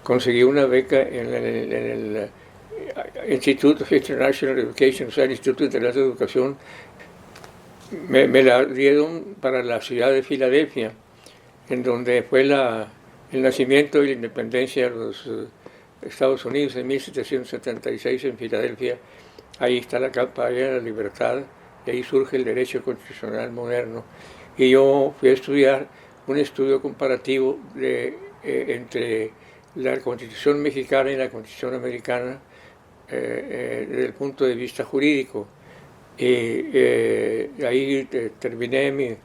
Conseguí una beca en el Institute of International Education, o sea, el Instituto Internacional de Educación. Me la dieron para la ciudad de Filadelfia, en donde fue el nacimiento y la independencia de los Estados Unidos en 1776 en Filadelfia. Ahí está la campaña de la libertad. Y ahí surge el derecho constitucional moderno. Y yo fui a estudiar un estudio comparativo entre la Constitución mexicana y la Constitución americana desde el punto de vista jurídico. Y ahí terminé,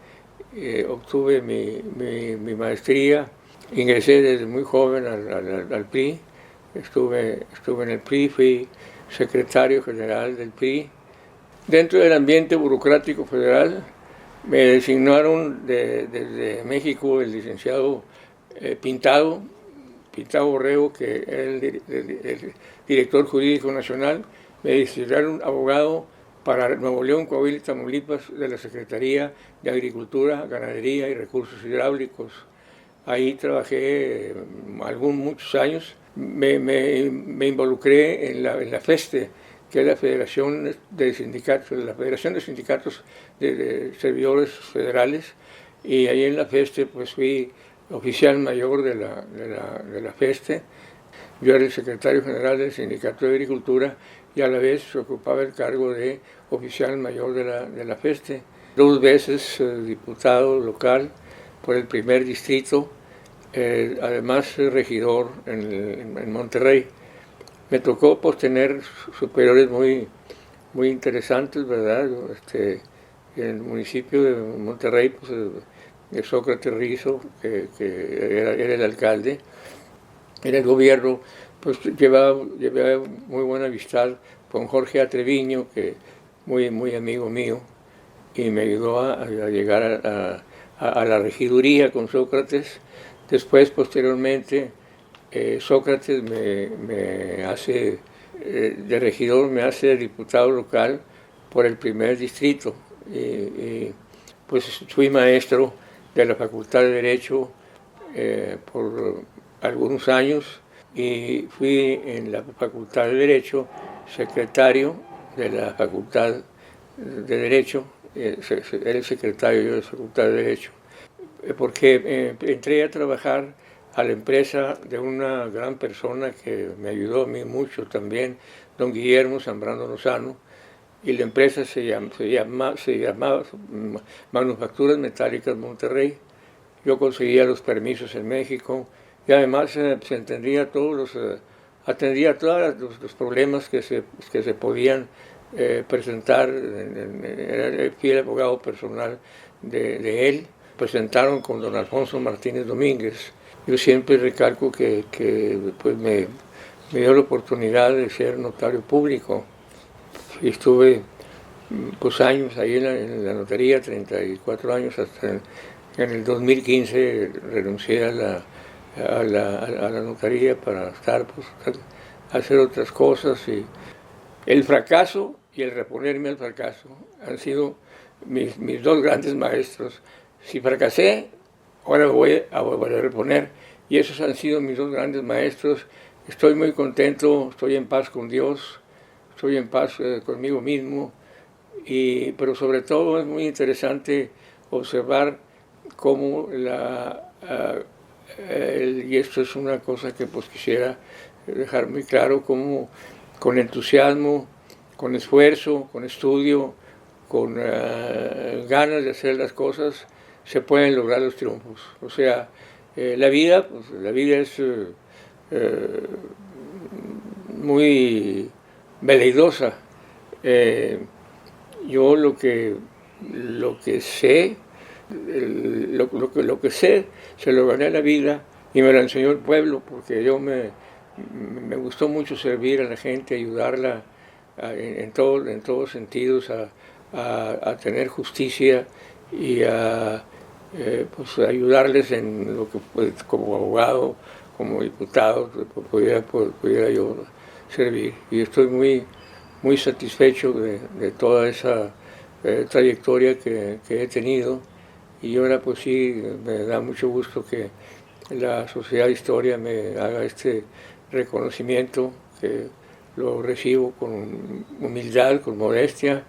obtuve mi maestría, ingresé desde muy joven al PRI, estuve en el PRI, fui secretario general del PRI. Dentro del ambiente burocrático federal me designaron desde México el licenciado Pintado Borrego, que era el director jurídico nacional. Me designaron abogado para Nuevo León, Coahuila y Tamaulipas de la Secretaría de Agricultura, Ganadería y Recursos Hidráulicos. Ahí trabajé muchos años. Me involucré en la FESTE, que es la Federación de Sindicatos, de Servidores Federales, y ahí en la FESTE pues fui oficial mayor de la FESTE. Yo era el secretario general del Sindicato de Agricultura y a la vez ocupaba el cargo de oficial mayor de la FESTE. 2 veces diputado local por el primer distrito, además regidor en Monterrey. Me tocó pues tener superiores muy interesantes, ¿verdad? En el municipio de Monterrey, pues Sócrates Rizo, que era el alcalde. En el gobierno, pues llevaba muy buena amistad con Jorge Atreviño, que muy amigo mío, y me ayudó a llegar a la regiduría con Sócrates. Después, posteriormente, Sócrates me hace de regidor, me hace diputado local por el primer distrito. Pues fui maestro de la Facultad de Derecho por algunos años y fui en la Facultad de Derecho secretario de la Facultad de Derecho, era el secretario de la Facultad de Derecho, porque entré a trabajar a la empresa de una gran persona que me ayudó a mí mucho también, don Guillermo Zambrano Lozano, y la empresa se llamaba Manufacturas Metálicas Monterrey. Yo conseguía los permisos en México y además atendía todos los problemas que se podían presentar. Fui el abogado personal de él. Presentaron con don Alfonso Martínez Domínguez. Yo siempre recalco que pues me dio la oportunidad de ser notario público. Y estuve pues años ahí en la notaría, 34 años, hasta en el 2015 renuncié a la notaría para estar, pues, hacer otras cosas. Y el fracaso y el reponerme al fracaso han sido mis dos grandes maestros. Si fracasé, ahora me voy a volver a reponer. Y esos han sido mis dos grandes maestros. Estoy muy contento, estoy en paz con Dios, estoy en paz conmigo mismo. Pero sobre todo es muy interesante observar cómo y esto es una cosa que pues quisiera dejar muy claro, cómo con entusiasmo, con esfuerzo, con estudio, con ganas de hacer las cosas, se pueden lograr los triunfos. O sea, la vida es muy veleidosa. Yo lo que sé, lo que sé, se lo gané a la vida y me lo enseñó el pueblo, porque me gustó mucho servir a la gente, ayudarla en todos sentidos a tener justicia y pues ayudarles en lo que pues, como abogado, como diputado, pudiera yo servir. Y estoy muy satisfecho de toda esa trayectoria que he tenido, y ahora pues sí, me da mucho gusto que la Sociedad de Historia me haga este reconocimiento, que lo recibo con humildad, con modestia,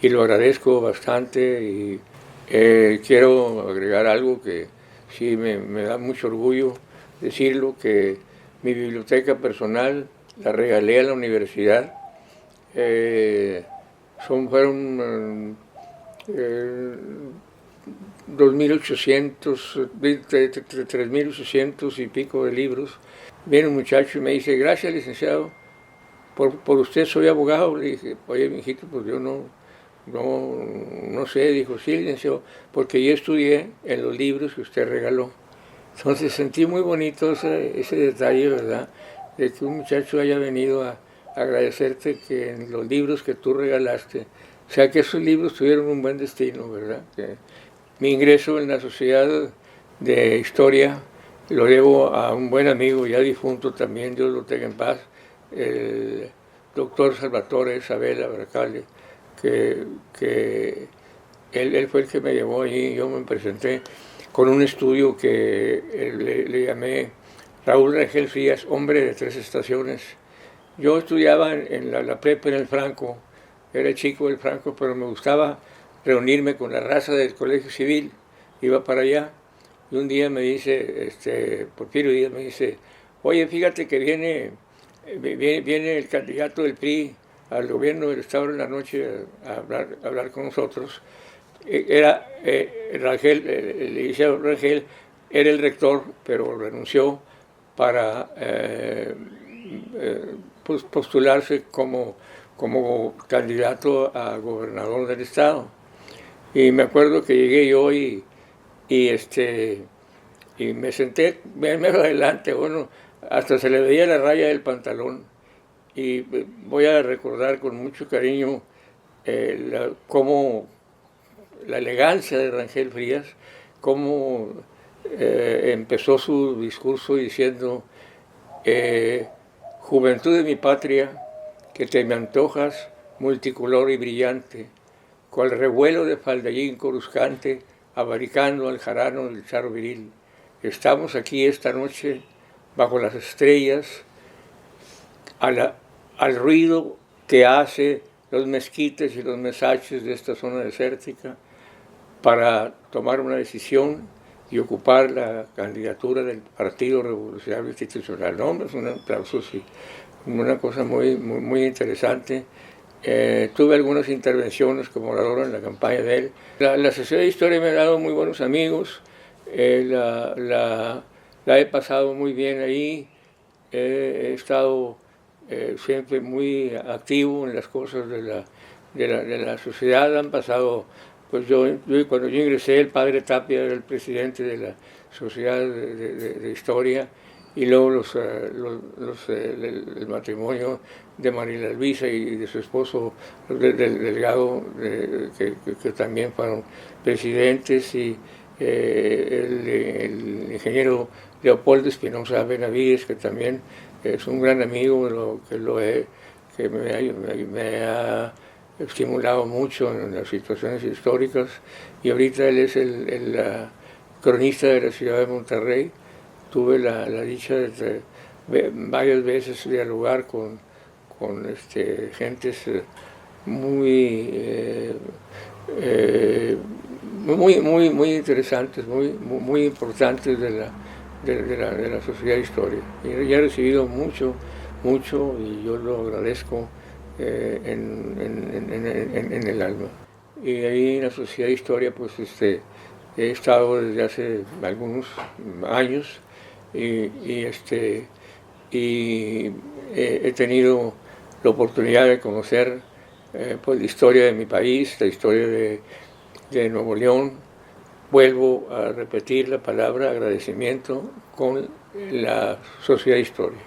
y lo agradezco bastante. Y quiero agregar algo que sí me da mucho orgullo decirlo, que mi biblioteca personal la regalé a la universidad. Fueron 3.800 y pico de libros. Viene un muchacho y me dice: gracias, licenciado, por usted soy abogado. Le dije: oye, mijito, pues yo no sé. Dijo: sí, licenciado, porque yo estudié en los libros que usted regaló. Entonces sentí muy bonito ese detalle, ¿verdad?, de que un muchacho haya venido a agradecerte que en los libros que tú regalaste, o sea, que esos libros tuvieron un buen destino, ¿verdad? Que mi ingreso en la Sociedad de Historia lo debo a un buen amigo ya difunto también, Dios lo tenga en paz, el doctor Salvatore Sabella Bracale, que él fue el que me llevó allí. Yo me presenté con un estudio que le llamé Raúl Rangel Frías, hombre de 3 estaciones. Yo estudiaba en la prepa en el Franco, era chico del Franco, pero me gustaba reunirme con la raza del Colegio Civil, iba para allá, y un día me dice, Porfirio Díaz me dice: oye, fíjate que viene el candidato del PRI al gobierno del Estado en la noche a hablar con nosotros. Era Rangel, el licenciado Rangel, era el rector, pero renunció para pues postularse como candidato a gobernador del estado. Y me acuerdo que llegué yo y me senté medio adelante, bueno, hasta se le veía la raya del pantalón. Y voy a recordar con mucho cariño cómo la elegancia de Rangel Frías, cómo empezó su discurso diciendo Juventud de mi patria, que te me antojas multicolor y brillante, cual revuelo de faldellín coruscante, abaricando al jarano del charro viril. Estamos aquí esta noche, bajo las estrellas, al ruido que hace los mezquites y los mesaches de esta zona desértica, para tomar una decisión y ocupar la candidatura del Partido Revolucionario Institucional. No, hombre, es un aplauso, sí. Una cosa muy interesante. Tuve algunas intervenciones como orador en la campaña de él. La Sociedad de Historia me ha dado muy buenos amigos, la he pasado muy bien ahí, he estado siempre muy activo en las cosas de la sociedad. Han pasado, pues cuando yo ingresé, el padre Tapia era el presidente de la Sociedad de Historia, y luego el matrimonio de María Luisa y de su esposo del Delgado, que también fueron presidentes, y el ingeniero Leopoldo Espinosa Benavides, que también es un gran amigo, que me ha estimulado mucho en las situaciones históricas, y ahorita él es el cronista de la ciudad de Monterrey. Tuve la dicha de varias veces dialogar con gentes muy interesantes, muy importantes de la sociedad de historia. Y he recibido mucho, y yo lo agradezco en el alma. Y ahí en la sociedad de historia, pues he estado desde hace algunos años, y he tenido la oportunidad de conocer pues la historia de mi país, la historia de Nuevo León. Vuelvo a repetir la palabra agradecimiento con la Sociedad de Historia.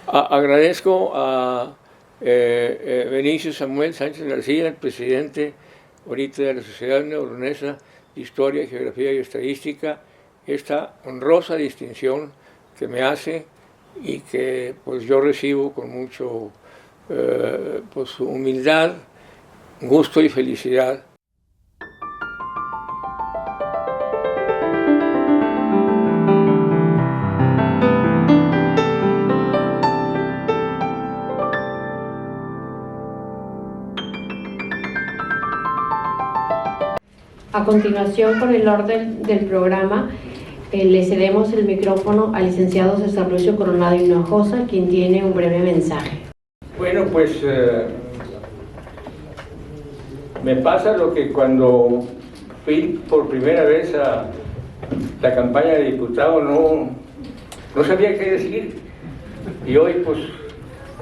Agradezco a Benicio Samuel Sánchez García, el presidente ahorita de la Sociedad Neoleonesa de Historia, Geografía y Estadística, esta honrosa distinción que me hace y que pues yo recibo con mucho pues humildad, gusto y felicidad. A continuación, con el orden del programa, le cedemos el micrófono al licenciado César Lucio Coronado Hinojosa, quien tiene un breve mensaje. Bueno, pues me pasa lo que cuando fui por primera vez a la campaña de diputado no sabía qué decir. Y hoy, pues,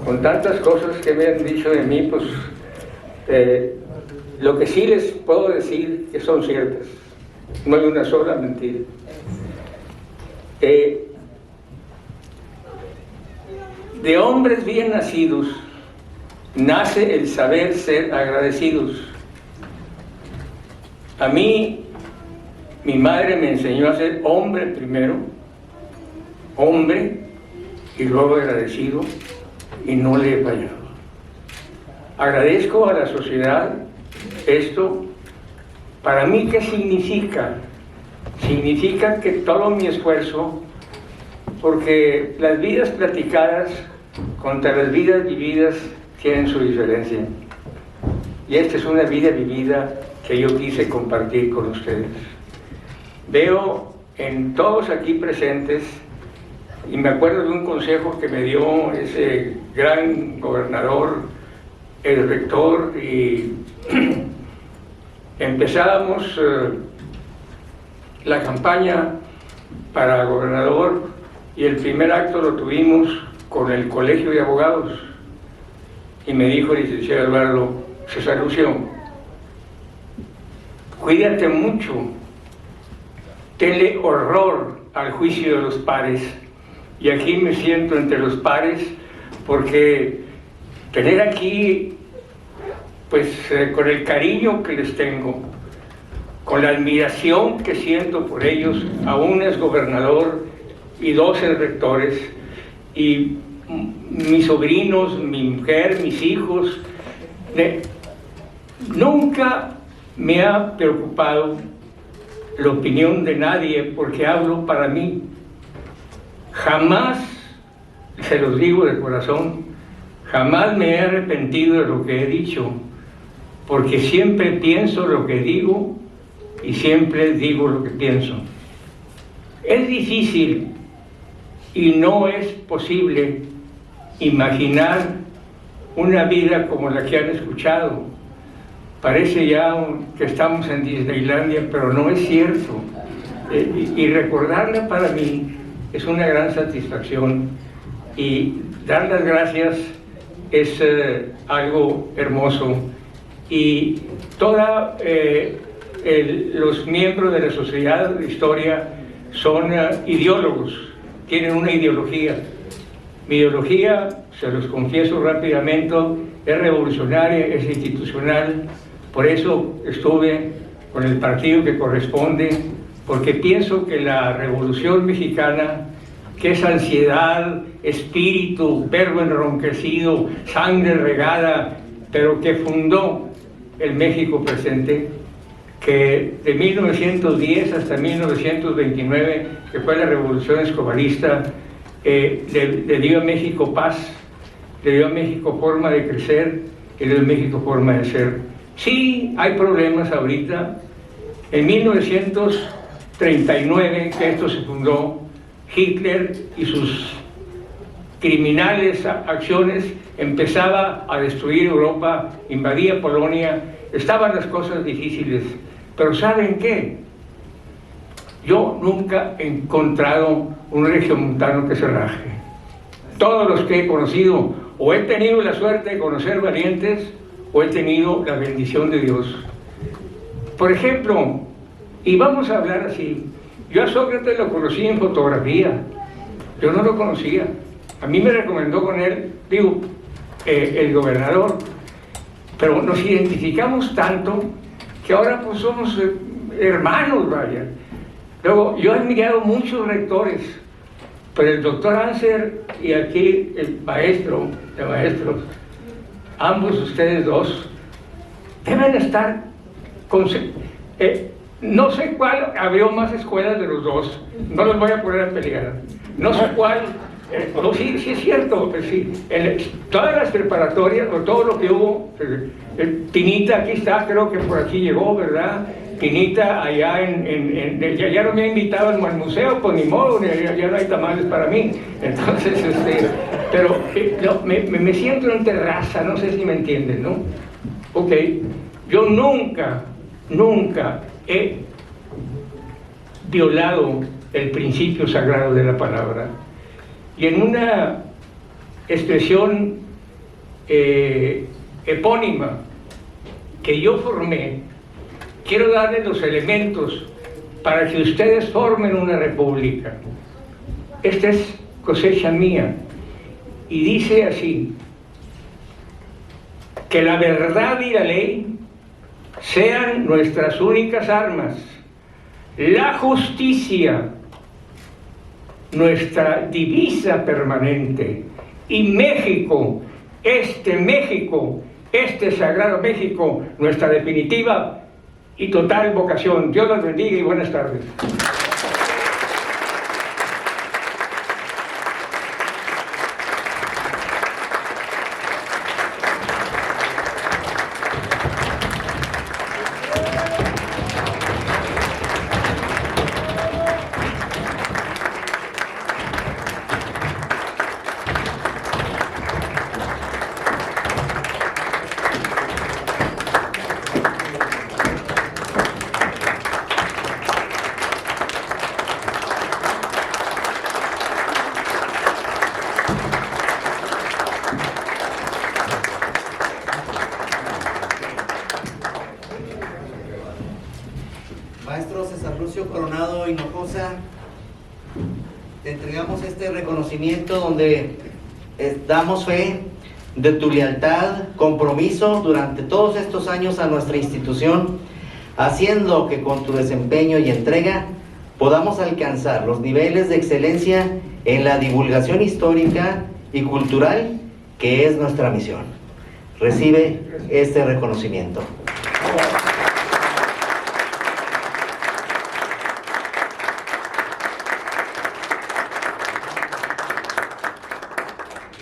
con tantas cosas que me han dicho de mí, pues, lo que sí les puedo decir que son ciertas. No hay una sola mentira. De hombres bien nacidos nace el saber ser agradecidos. A mí, mi madre me enseñó a ser hombre primero, hombre, y luego agradecido, y no le he fallado. Agradezco a la sociedad esto. Para mí, ¿qué significa? Significa que todo mi esfuerzo, porque las vidas platicadas contra las vidas vividas tienen su diferencia. Y esta es una vida vivida que yo quise compartir con ustedes. Veo en todos aquí presentes, y me acuerdo de un consejo que me dio ese gran gobernador, el rector, y empezábamos la campaña para gobernador, y el primer acto lo tuvimos con el Colegio de Abogados, y me dijo el licenciado Eduardo: César Lucio, cuídate mucho, tenle horror al juicio de los pares. Y aquí me siento entre los pares, porque tener aquí, pues con el cariño que les tengo, con la admiración que siento por ellos, aún es gobernador y 12 rectores, y mis sobrinos, mi mujer, mis hijos. Nunca me ha preocupado la opinión de nadie porque hablo para mí. Jamás, se los digo de corazón, jamás me he arrepentido de lo que he dicho, porque siempre pienso lo que digo y siempre digo lo que pienso. Es difícil y no es posible imaginar una vida como la que han escuchado. Parece ya que estamos en Disneylandia, pero no es cierto. Y recordarla para mí es una gran satisfacción, y dar las gracias es algo hermoso. Y todos los miembros de la Sociedad de Historia son ideólogos, tienen una ideología. Mi ideología, se los confieso rápidamente, es revolucionaria, es institucional. Por eso estuve con el partido que corresponde, porque pienso que la Revolución Mexicana, que es ansiedad, espíritu, verbo enronquecido, sangre regada, pero que fundó el México presente, que de 1910 hasta 1929, que fue la Revolución Escobarista, le dio a México paz, le dio a México forma de crecer y le dio a México forma de ser. Sí, hay problemas ahorita. En 1939, que esto se fundó, Hitler y sus criminales acciones empezaba a destruir Europa, invadía Polonia, estaban las cosas difíciles. Pero ¿saben qué? Yo nunca he encontrado un regiomontano que se raje. Todos los que he conocido, o he tenido la suerte de conocer valientes, o he tenido la bendición de Dios. Por ejemplo, y vamos a hablar así, yo a Sócrates lo conocí en fotografía, yo no lo conocía. A mí me recomendó con él, el gobernador, pero nos identificamos tanto que ahora pues somos hermanos, vaya. Luego, yo he admirado muchos rectores, pero el doctor Anser y aquí el maestro de maestros, ambos ustedes dos, deben estar no sé cuál abrió más escuelas de los dos, no los voy a poner a pelear, no sé cuál, no, sí es cierto, sí, todas las preparatorias, o todo lo que hubo, Pinita aquí está, creo que por aquí llegó, ¿verdad? Pinita allá ya no me ha invitado al museo, pues ni modo, ya no hay tamales para mí. Entonces, pero me siento en terraza, no sé si me entienden, ¿no? Ok, yo nunca he violado el principio sagrado de la palabra. Y en una expresión epónima que yo formé, quiero darles los elementos para que ustedes formen una república. Esta es cosecha mía. Y dice así: que la verdad y la ley sean nuestras únicas armas, la justicia nuestra divisa permanente, y México, este sagrado México, nuestra definitiva y total vocación. Dios los bendiga y buenas tardes. Maestro César Lucio Coronado Hinojosa, te entregamos este reconocimiento donde damos fe de tu lealtad, compromiso durante todos estos años a nuestra institución, haciendo que con tu desempeño y entrega podamos alcanzar los niveles de excelencia en la divulgación histórica y cultural que es nuestra misión. Recibe este reconocimiento.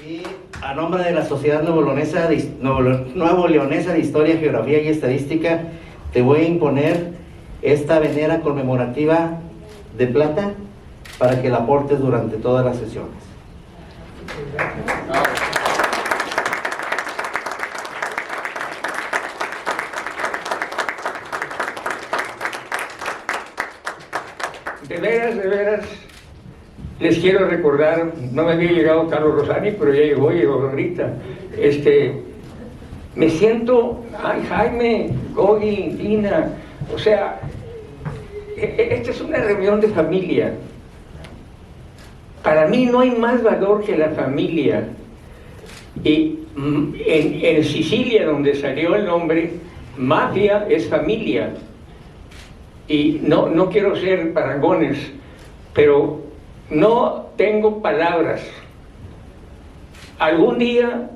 Y a nombre de la Sociedad Nuevo Leonesa de Historia, Geografía y Estadística, te voy a imponer esta venera conmemorativa de plata para que la aportes durante todas las sesiones. De veras, les quiero recordar, no me había llegado Carlos Rosani, pero ya llegó ahorita. Me siento, Jaime, Gogi, Dina, o sea, esta es una reunión de familia. Para mí no hay más valor que la familia. Y en Sicilia, donde salió el nombre, mafia es familia. Y no quiero ser parangones, pero no tengo palabras. Algún día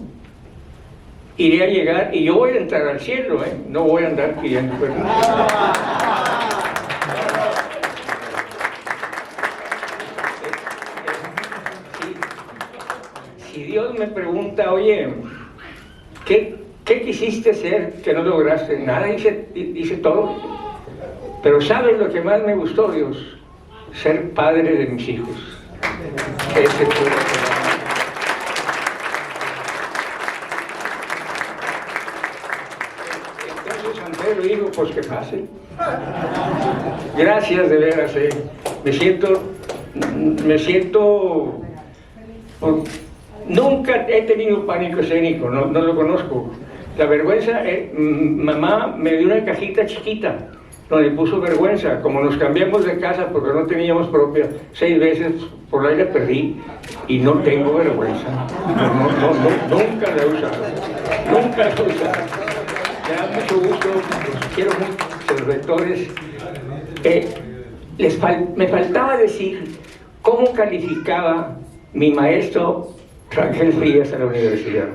iré a llegar y yo voy a entrar al cielo, no voy a andar pidiendo perdón. Si Dios me pregunta, oye, ¿qué quisiste ser que no lograste? Nada, hice todo. Pero ¿sabes lo que más me gustó, Dios? Ser padre de mis hijos. Ese fue lo que entonces San Pedro dijo, pues que pase. Gracias, de veras, me siento nunca he tenido pánico escénico, no lo conozco. La vergüenza, mamá me dio una cajita chiquita donde puso vergüenza. Como nos cambiamos de casa porque no teníamos propia, 6 veces por ahí la perdí y no tengo vergüenza. Nunca la he usado. Nunca la he usado. Me da mucho gusto, los quiero mucho, los rectores. Me faltaba decir cómo calificaba mi maestro Rangel Frías a la universidad.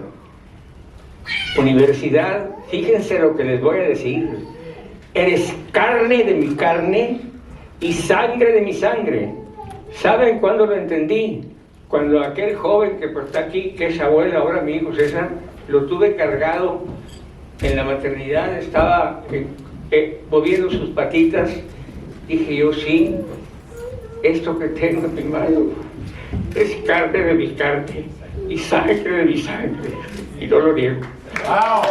Universidad, fíjense lo que les voy a decir. Eres carne de mi carne y sangre de mi sangre. ¿Saben cuándo lo entendí? Cuando aquel joven que está aquí, que es abuelo, ahora mi hijo César, lo tuve cargado en la maternidad, estaba moviendo sus patitas. Dije yo, sí, esto que tengo en mi mano es carne de mi carne y sangre de mi sangre, y no lo niego. ¡Wow!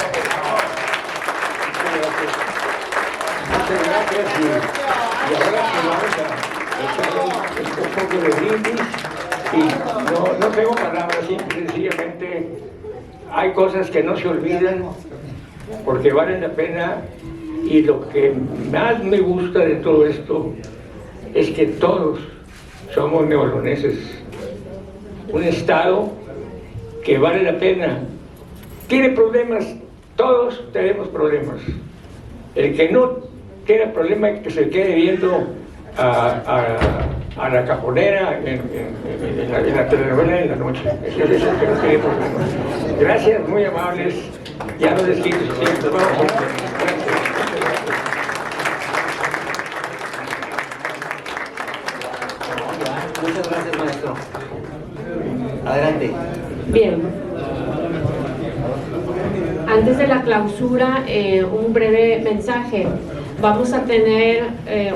Muchas gracias. Y ahora vamos a echar un poco de brindis. Y no tengo palabras, sencillamente hay cosas que no se olvidan porque valen la pena. Y lo que más me gusta de todo esto es que todos somos neoloneses. Un estado que vale la pena. Tiene problemas, todos tenemos problemas. El que no tiene problema es que se quede viendo a la caponera en la telenovela en la noche. Ese es el que no tiene problemas. Gracias, muy amables. Ya no les quito su tiempo. Muchas gracias, maestro. Adelante. Bien. Antes de la clausura, un breve mensaje. Vamos a tener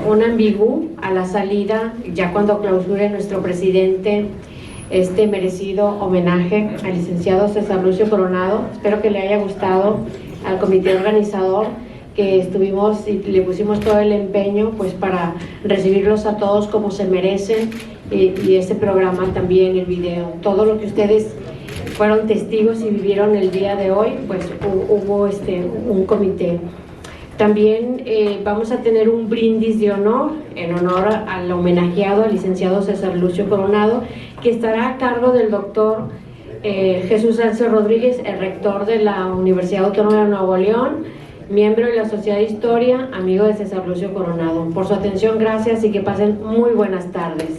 un ambigú a la salida, ya cuando clausure nuestro presidente este merecido homenaje al licenciado César Lucio Coronado. Espero que le haya gustado al comité organizador, que estuvimos y le pusimos todo el empeño pues para recibirlos a todos como se merecen, y este programa también, el video, todo lo que ustedes fueron testigos y vivieron el día de hoy, pues hubo un comité. También vamos a tener un brindis de honor en honor al homenajeado, al licenciado César Lucio Coronado, que estará a cargo del doctor Jesús Arce Rodríguez, el rector de la Universidad Autónoma de Nuevo León, miembro de la Sociedad de Historia, amigo de César Lucio Coronado. Por su atención, gracias y que pasen muy buenas tardes.